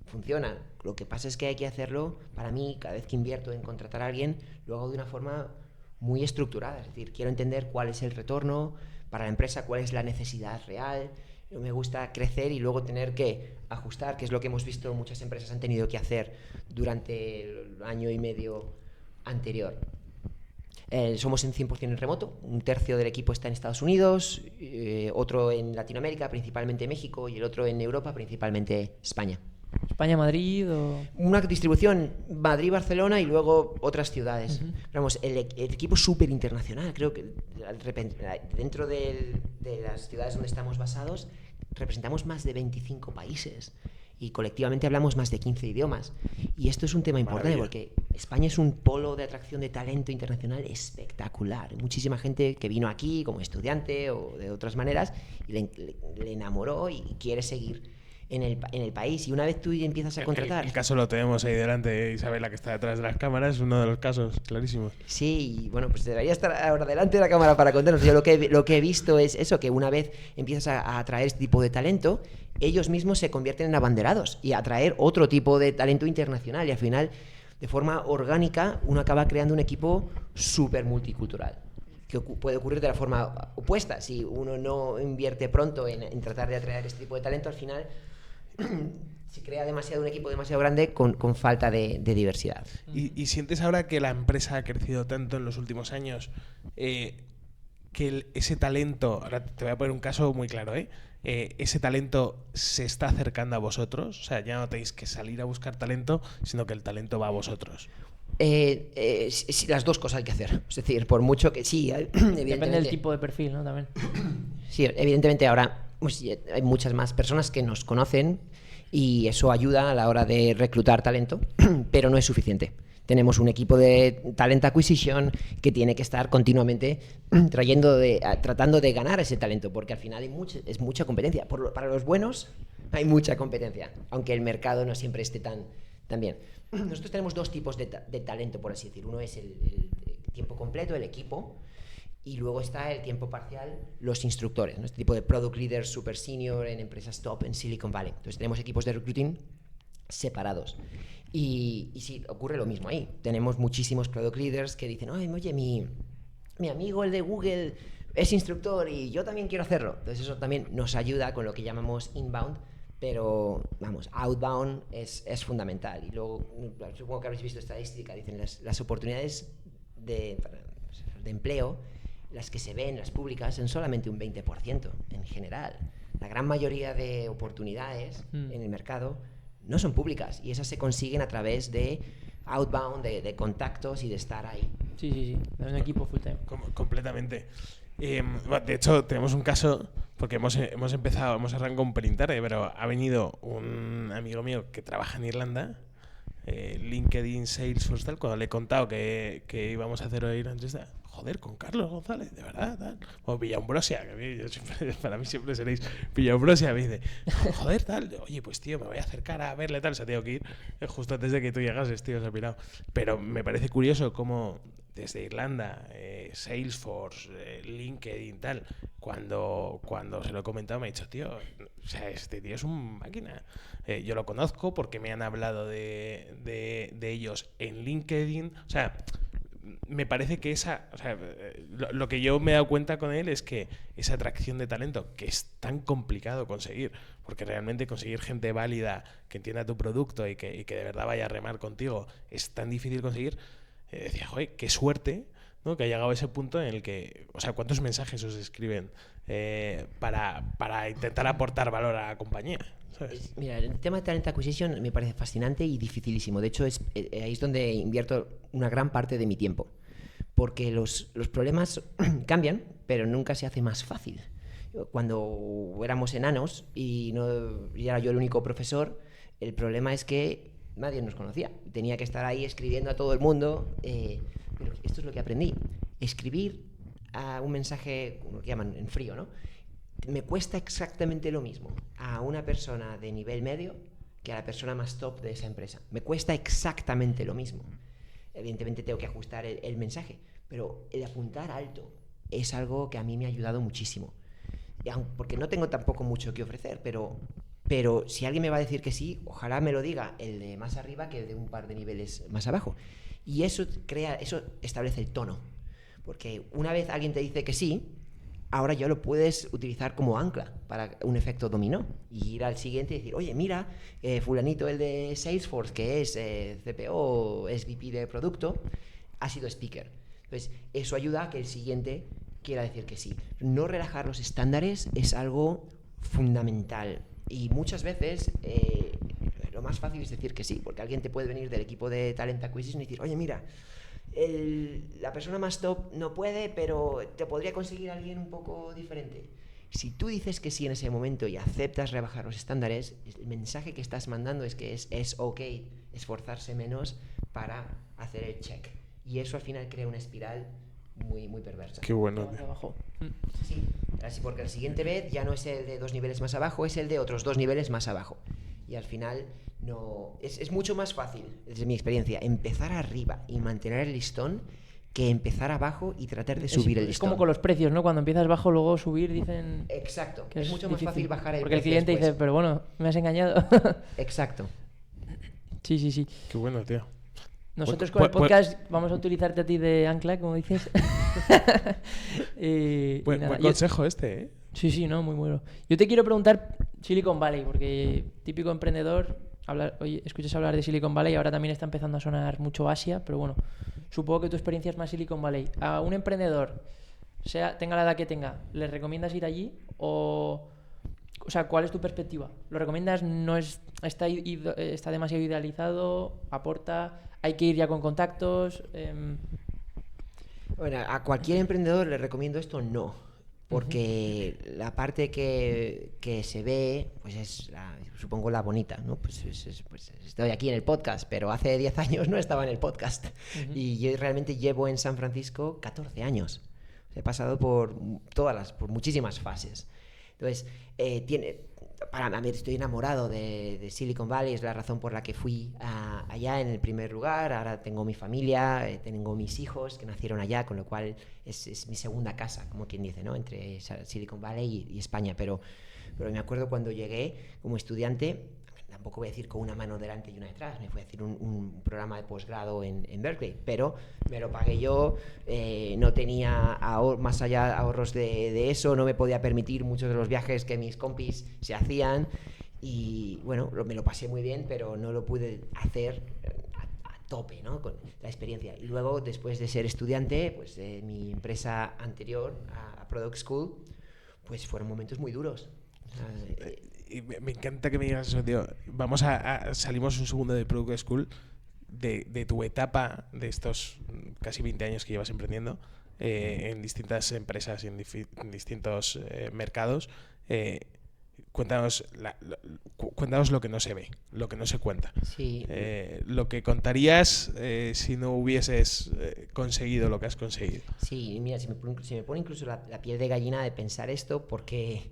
funciona. Lo que pasa es que hay que hacerlo, para mí, cada vez que invierto en contratar a alguien, lo hago de una forma muy estructurada. Es decir, quiero entender cuál es el retorno para la empresa, cuál es la necesidad real. No me gusta crecer y luego tener que ajustar, que es lo que hemos visto muchas empresas han tenido que hacer durante el año y medio anterior. Somos en 100% en remoto, 1/3 del equipo está en Estados Unidos, otro en Latinoamérica, principalmente México, y el otro en Europa, principalmente España. ¿España, Madrid o...? Una distribución Madrid, Barcelona y luego otras ciudades. Vamos, el equipo es súper internacional. Creo que dentro de las ciudades donde estamos basados representamos más de 25 países y colectivamente hablamos más de 15 idiomas. Y esto es un tema importante porque España es un polo de atracción de talento internacional espectacular. Hay muchísima gente que vino aquí como estudiante o de otras maneras y le enamoró y quiere seguir en el país. Y una vez tú empiezas a contratar... El caso lo tenemos ahí delante, Isabela, que está detrás de las cámaras, es uno de los casos clarísimos. Sí, y bueno, pues debería estar ahora delante de la cámara para contarnos. Yo lo que he visto es eso, que una vez empiezas a atraer este tipo de talento, ellos mismos se convierten en abanderados y atraer otro tipo de talento internacional, y al final, de forma orgánica, uno acaba creando un equipo súper multicultural, que puede ocurrir de la forma opuesta. Si uno no invierte pronto en tratar de atraer este tipo de talento, al final se crea un equipo demasiado grande con falta de diversidad. ¿Y sientes ahora que la empresa ha crecido tanto en los últimos años que ese talento, ahora te voy a poner un caso muy claro, ese talento se está acercando a vosotros? O sea, ya no tenéis que salir a buscar talento, sino que el talento va a vosotros. Sí, las dos cosas hay que hacer. Es decir, por mucho que sí, evidentemente... Depende del tipo de perfil, ¿no? También. Sí, evidentemente ahora pues, hay muchas más personas que nos conocen y eso ayuda a la hora de reclutar talento, pero no es suficiente. Tenemos un equipo de talent acquisition que tiene que estar continuamente tratando de ganar ese talento, porque al final es mucha competencia. Para los buenos hay mucha competencia, aunque el mercado no siempre esté tan bien. Nosotros tenemos 2 tipos de talento, por así decir. Uno es el tiempo completo, el equipo, y luego está el tiempo parcial, los instructores, ¿no? Este tipo de product leaders super senior en empresas top en Silicon Valley. Entonces tenemos equipos de recruiting separados. Y sí, ocurre lo mismo ahí. Tenemos muchísimos product leaders que dicen, oye, mi amigo el de Google es instructor y yo también quiero hacerlo. Entonces eso también nos ayuda con lo que llamamos inbound, pero vamos, outbound es fundamental. Y luego, supongo que habréis visto estadística, dicen las oportunidades de empleo, las que se ven, las públicas, son solamente un 20% en general. la gran mayoría de oportunidades en el mercado no son públicas y esas se consiguen a través de outbound, de contactos y de estar ahí. Sí, de un equipo full time. Completamente. De hecho, tenemos un caso, porque hemos arrancado un pelín tarde, pero ha venido un amigo mío que trabaja en Irlanda, LinkedIn, Salesforce, tal, cuando le he contado que íbamos a hacer hoy la entrevista, joder, con Carlos González, de verdad, tal. O Villaumbrosia, que para mí siempre seréis Villaumbrosia, me dice, joder, tal, oye, pues tío, me voy a acercar a verle, tal, o sea, tengo que ir justo antes de que tú llegases, tío, se ha pirado. Pero me parece curioso cómo desde Irlanda, Salesforce, LinkedIn, tal, cuando se lo he comentado me ha dicho, tío, o sea, este tío es un máquina. Yo lo conozco porque me han hablado de ellos en LinkedIn, o sea, me parece que lo que yo me he dado cuenta con él es que esa atracción de talento, que es tan complicado conseguir, porque realmente conseguir gente válida que entienda tu producto y que de verdad vaya a remar contigo, es tan difícil conseguir. Decía, joder, qué suerte, ¿no?, que ha llegado a ese punto en el que, o sea, ¿cuántos mensajes os escriben para intentar aportar valor a la compañía? ¿Sabes? Mira, el tema de Talent Acquisition me parece fascinante y dificilísimo. De hecho, ahí es donde invierto una gran parte de mi tiempo. Porque los problemas cambian, pero nunca se hace más fácil. Cuando éramos enanos y era yo el único profesor, el problema es que nadie nos conocía. Tenía que estar ahí escribiendo a todo el mundo. Pero esto es lo que aprendí. Escribir a un mensaje, lo que llaman en frío, ¿no? Me cuesta exactamente lo mismo a una persona de nivel medio que a la persona más top de esa empresa. Me cuesta exactamente lo mismo. Evidentemente tengo que ajustar el mensaje, pero el apuntar alto es algo que a mí me ha ayudado muchísimo. Porque no tengo tampoco mucho que ofrecer, pero si alguien me va a decir que sí, ojalá me lo diga el de más arriba que el de un par de niveles más abajo. Y eso establece el tono. Porque una vez alguien te dice que sí, ahora ya lo puedes utilizar como ancla para un efecto dominó y ir al siguiente y decir, oye, mira, fulanito el de Salesforce, que es CPO, es VP de producto, ha sido speaker. Entonces, eso ayuda a que el siguiente quiera decir que sí. No relajar los estándares es algo fundamental y muchas veces lo más fácil es decir que sí, porque alguien te puede venir del equipo de Talent Acquisition y decir, oye, mira, la persona más top no puede, pero te podría conseguir a alguien un poco diferente. Si tú dices que sí en ese momento y aceptas rebajar los estándares, el mensaje que estás mandando es que es ok esforzarse menos para hacer el check. Y eso al final crea una espiral muy, muy perversa. Qué bueno. Sí, así porque el siguiente vez ya no es el de 2 niveles más abajo, es el de otros 2 niveles más abajo. Y al final no es mucho más fácil, desde mi experiencia, empezar arriba y mantener el listón que empezar abajo y tratar de subir el listón. Es como con los precios, ¿no? Cuando empiezas bajo, luego subir, dicen... Exacto, que es mucho más fácil bajar el porque el precio cliente después. dice, pero bueno, me has engañado. Exacto. Sí. Qué bueno, tío. Nosotros con el podcast vamos a utilizarte a ti de ancla, como dices. Buen consejo este, ¿eh? Sí, no, muy bueno. Yo te quiero preguntar Silicon Valley, porque típico emprendedor, escuchas hablar de Silicon Valley y ahora también está empezando a sonar mucho Asia, pero bueno, supongo que tu experiencia es más Silicon Valley. A un emprendedor, tenga la edad que tenga, ¿le recomiendas ir allí? O sea, ¿cuál es tu perspectiva? ¿Lo recomiendas? ¿Está demasiado idealizado? ¿Aporta? ¿Hay que ir ya con contactos? Bueno, a cualquier emprendedor le recomiendo esto, no. Porque la parte que se ve, pues es, supongo, la bonita, ¿no? Pues estoy aquí en el podcast, pero hace 10 años no estaba en el podcast. Y yo realmente llevo en San Francisco 14 años. He pasado por muchísimas fases. Entonces, estoy enamorado de Silicon Valley, es la razón por la que fui allá en el primer lugar. Ahora tengo mi familia, tengo mis hijos que nacieron allá, con lo cual es mi segunda casa, como quien dice, ¿no? Entre Silicon Valley y España. Pero me acuerdo cuando llegué como estudiante, tampoco voy a decir con una mano delante y una detrás, me fui a hacer un programa de posgrado en Berkeley, pero me lo pagué yo, no tenía más allá ahorros de eso, no me podía permitir muchos de los viajes que mis compis se hacían y bueno, me lo pasé muy bien, pero no lo pude hacer a tope, ¿no? Con la experiencia. Y luego, después de ser estudiante, pues mi empresa anterior a Product School, pues fueron momentos muy duros. O Y me encanta que me digas eso, tío. Salimos un segundo de Product School, de tu etapa, de estos casi 20 años que llevas emprendiendo en distintas empresas y en distintos mercados. Cuéntanos lo que no se ve, lo que no se cuenta. Sí. Lo que contarías si no hubieses conseguido lo que has conseguido. Sí, mira, se me pone incluso la piel de gallina de pensar esto porque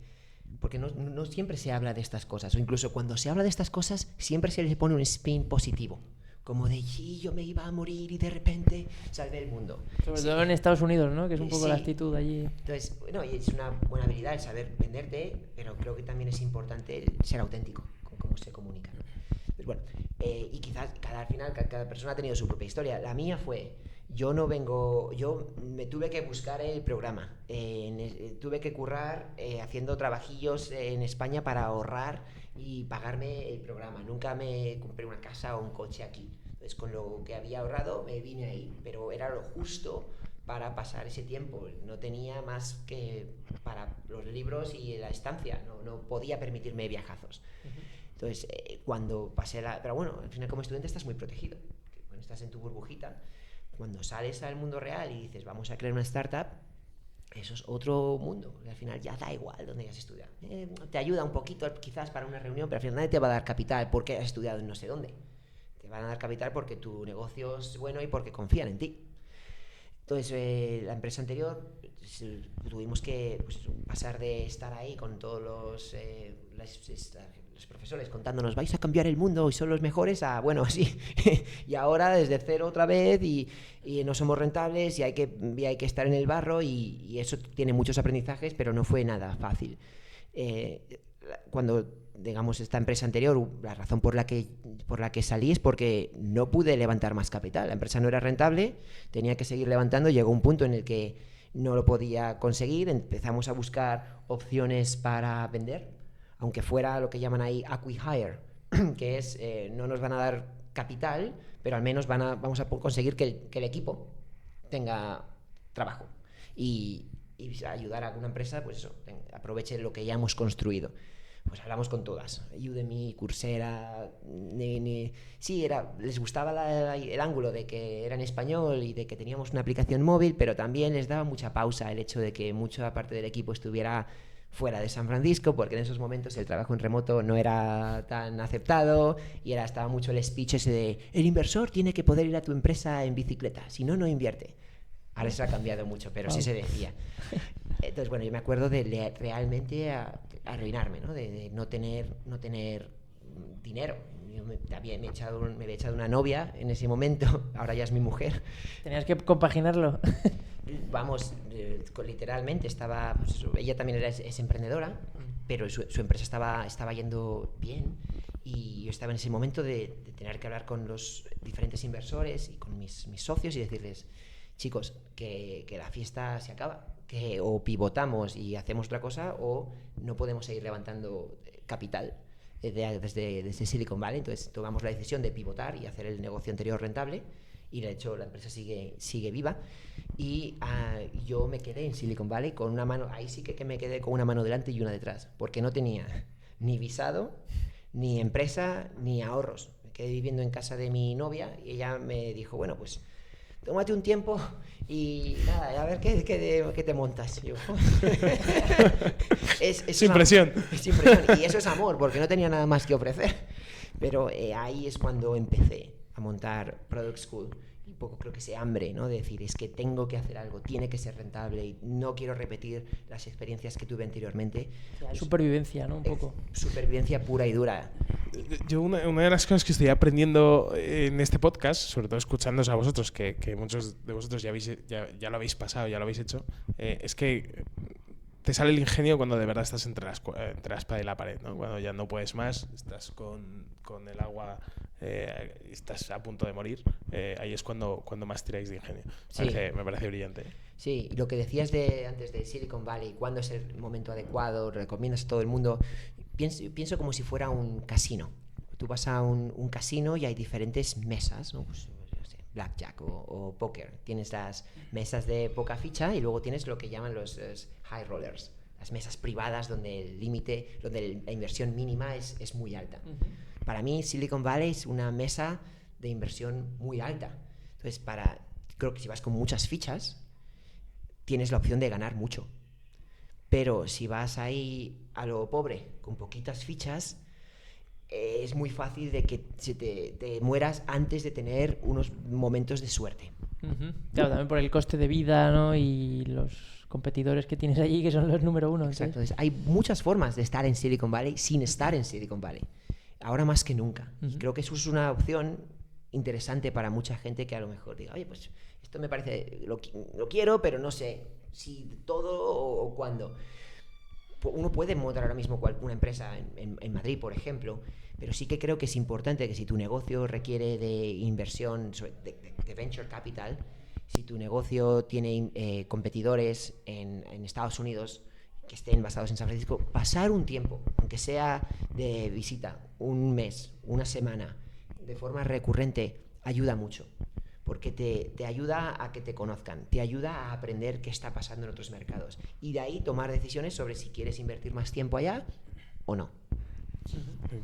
no siempre se habla de estas cosas, o incluso cuando se habla de estas cosas siempre se les pone un spin positivo, como de sí, yo me iba a morir y de repente salvé el mundo. Sobre todo en Estados Unidos, ¿no? Que es un poco la actitud allí. Entonces, bueno, y es una buena habilidad el saber venderte, pero creo que también es importante el ser auténtico con cómo se comunica. Pues bueno, y quizás al final cada persona ha tenido su propia historia. La mía fue, yo me tuve que buscar el programa, tuve que currar haciendo trabajillos en España para ahorrar y pagarme el programa. Nunca me compré una casa o un coche aquí. Entonces, con lo que había ahorrado me vine ahí, pero era lo justo para pasar ese tiempo. No tenía más que para los libros y la estancia, no podía permitirme viajazos. Entonces, cuando pasé pero bueno, al final como estudiante estás muy protegido. Cuando estás en tu burbujita, cuando sales al mundo real y dices, vamos a crear una startup, eso es otro mundo. Al final ya da igual dónde hayas estudiado. Te ayuda un poquito quizás para una reunión, pero al final nadie te va a dar capital porque has estudiado en no sé dónde. Te van a dar capital porque tu negocio es bueno y porque confían en ti. Entonces, la empresa anterior tuvimos que pasar de estar ahí con todos los profesores contándonos vais a cambiar el mundo y son los mejores a, bueno, sí, y ahora desde cero otra vez y no somos rentables y hay que estar en el barro y eso tiene muchos aprendizajes, pero no fue nada fácil. Cuando, digamos, esta empresa anterior, la razón por la que salí es porque no pude levantar más capital. La empresa no era rentable, tenía que seguir levantando, llegó un punto en el que no lo podía conseguir, empezamos a buscar opciones para vender, aunque fuera lo que llaman ahí acqui-hire, que es no nos van a dar capital, pero al menos vamos a conseguir que el equipo tenga trabajo y ayudar a una empresa, pues eso, aproveche lo que ya hemos construido. Pues hablamos con todas, Udemy, Coursera, sí, les gustaba el ángulo de que era en español y de que teníamos una aplicación móvil, pero también les daba mucha pausa el hecho de que mucha parte del equipo estuviera fuera de San Francisco, porque en esos momentos el trabajo en remoto no era tan aceptado y estaba mucho el speech ese de el inversor tiene que poder ir a tu empresa en bicicleta, si no, no invierte. Ahora se ha cambiado mucho, pero sí se decía. Entonces, bueno, yo me acuerdo de realmente arruinarme, ¿no? De no tener dinero. Yo me había echado una novia en ese momento, ahora ya es mi mujer. Tenías que compaginarlo. Vamos, literalmente estaba, pues, ella también es emprendedora, pero su empresa estaba yendo bien y yo estaba en ese momento de tener que hablar con los diferentes inversores y con mis socios y decirles, chicos, que la fiesta se acaba, que o pivotamos y hacemos otra cosa o no podemos seguir levantando capital desde Silicon Valley. Entonces tomamos la decisión de pivotar y hacer el negocio anterior rentable y de hecho la empresa sigue viva y yo me quedé en Silicon Valley con una mano, ahí sí que me quedé con una mano delante y una detrás, porque no tenía ni visado, ni empresa, ni ahorros. Me quedé viviendo en casa de mi novia y ella me dijo, bueno, pues tómate un tiempo y nada, a ver qué te montas. Yo, sin presión. Sin presión. Y eso es amor, porque no tenía nada más que ofrecer. Pero ahí es cuando empecé a montar Product School. Y un poco creo que ese hambre, ¿no? De decir, es que tengo que hacer algo, tiene que ser rentable y no quiero repetir las experiencias que tuve anteriormente. Supervivencia, ¿no? Un poco. Supervivencia pura y dura. Yo una de las cosas que estoy aprendiendo en este podcast, sobre todo escuchándoos a vosotros, que muchos de vosotros ya lo habéis pasado, ya lo habéis hecho, es que te sale el ingenio cuando de verdad estás entre la espada y la pared, ¿no? Cuando ya no puedes más, estás con el agua, estás a punto de morir, ahí es cuando más tiráis de ingenio. Me parece brillante. Sí, lo que decías antes de Silicon Valley, ¿cuándo es el momento adecuado? ¿Recomiendas a todo el mundo? Pienso como si fuera un casino. Tú vas a un casino y hay diferentes mesas, ¿no? Pues, blackjack o póker. Tienes las mesas de poca ficha y luego tienes lo que llaman los high rollers, las mesas privadas donde el límite, donde la inversión mínima es muy alta. Para mí Silicon Valley es una mesa de inversión muy alta. Entonces, creo que si vas con muchas fichas, tienes la opción de ganar mucho. Pero si vas ahí a lo pobre, con poquitas fichas, es muy fácil de que te mueras antes de tener unos momentos de suerte. Claro, también por el coste de vida, ¿no? Y los competidores que tienes allí, que son los número uno. Exacto. Entonces, hay muchas formas de estar en Silicon Valley sin estar en Silicon Valley. Ahora más que nunca. Y creo que eso es una opción interesante para mucha gente que a lo mejor diga, oye, pues esto me parece, lo quiero, pero no sé si todo o cuándo. Uno puede montar ahora mismo una empresa en Madrid, por ejemplo, pero sí que creo que es importante que si tu negocio requiere de inversión, de venture capital, si tu negocio tiene competidores en Estados Unidos que estén basados en San Francisco, pasar un tiempo, aunque sea de visita, un mes, una semana, de forma recurrente, ayuda mucho. Porque te ayuda a que te conozcan, te ayuda a aprender qué está pasando en otros mercados. Y de ahí tomar decisiones sobre si quieres invertir más tiempo allá o no.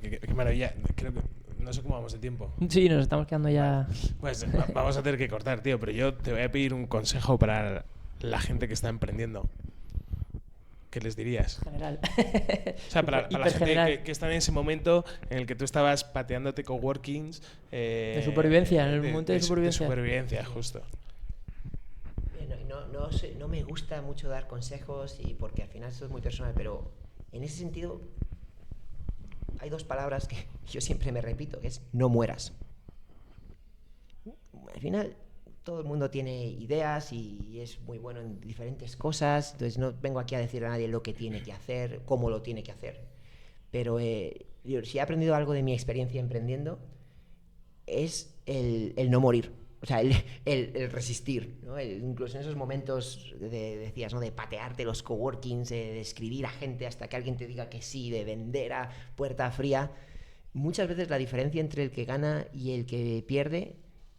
Qué maravilla. Creo que no sé cómo vamos de tiempo. Sí, nos estamos quedando ya... Pues vamos a tener que cortar, tío. Pero yo te voy a pedir un consejo para la gente que está emprendiendo. ¿Qué les dirías? General. O sea, para la gente que está en ese momento en el que tú estabas pateándote coworkings... de supervivencia, en el momento de supervivencia. De supervivencia, justo. No me gusta mucho dar consejos porque al final eso es muy personal, pero en ese sentido hay dos palabras que yo siempre me repito, que es no mueras. Al final... todo el mundo tiene ideas y es muy bueno en diferentes cosas, entonces no vengo aquí a decirle a nadie lo que tiene que hacer, cómo lo tiene que hacer, pero si he aprendido algo de mi experiencia emprendiendo es el no morir, o sea, el resistir, ¿no? Incluso en esos momentos decías, ¿no? De patearte los coworkings, de escribir a gente hasta que alguien te diga que sí, de vender a puerta fría, muchas veces la diferencia entre el que gana y el que pierde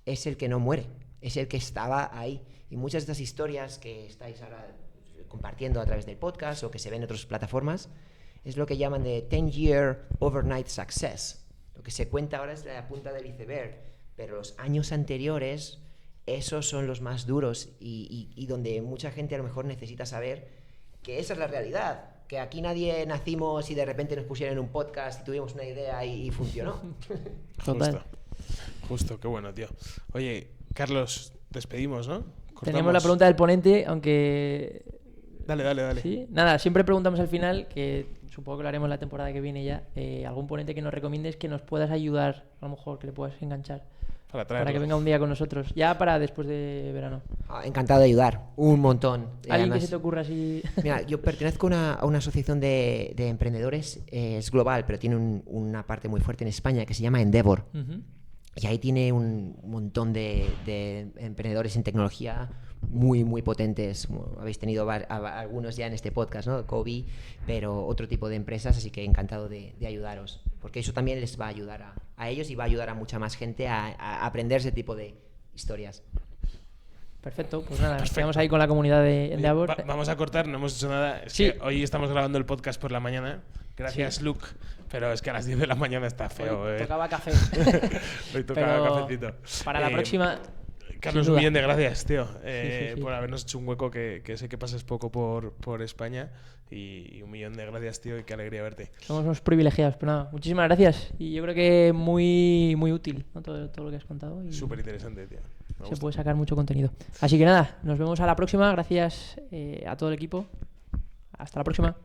es el que no muere. Es el que estaba ahí. Y muchas de estas historias que estáis ahora compartiendo a través del podcast o que se ven en otras plataformas es lo que llaman de 10-year overnight success. Lo que se cuenta ahora es la punta del iceberg, pero los años anteriores, esos son los más duros y donde mucha gente a lo mejor necesita saber que esa es la realidad. Que aquí nadie nacimos y de repente nos pusieron en un podcast y tuvimos una idea y funcionó. Justo, qué bueno, tío. Oye, Carlos, despedimos, ¿no? Cortamos. Tenemos la pregunta del ponente, aunque... Dale. ¿Sí? Nada, siempre preguntamos al final, que supongo que lo haremos la temporada que viene ya, algún ponente que nos recomiendes que nos puedas ayudar, a lo mejor que le puedas enganchar. Para que venga un día con nosotros, ya para después de verano. Encantado de ayudar, un montón. ¿Alguien además, que se te ocurra así? Mira, yo pertenezco a una asociación de emprendedores, es global, pero tiene una parte muy fuerte en España que se llama Endeavor. Y ahí tiene un montón de emprendedores en tecnología muy, muy potentes. Habéis tenido algunos ya en este podcast, ¿no? Kobe, pero otro tipo de empresas, así que encantado de ayudaros. Porque eso también les va a ayudar a ellos y va a ayudar a mucha más gente a aprender ese tipo de historias. Perfecto, pues nada, estamos ahí con la comunidad de Endeavor. Vamos a cortar, no hemos hecho nada. Es que hoy estamos grabando el podcast por la mañana. Gracias, Luke. Pero es que a las 10 de la mañana está feo. Hoy tocaba café. Hoy tocaba cafecito. Para la próxima... Carlos, un millón de gracias, tío, sí. por habernos hecho un hueco que sé que pasas poco por España. Y un millón de gracias, tío, y qué alegría verte. Somos unos privilegiados, pero nada, muchísimas gracias. Y yo creo que muy, muy útil, ¿no? todo lo que has contado. Súper interesante, tío. Se puede sacar mucho contenido. Así que nada, nos vemos a la próxima. Gracias a todo el equipo. Hasta la próxima.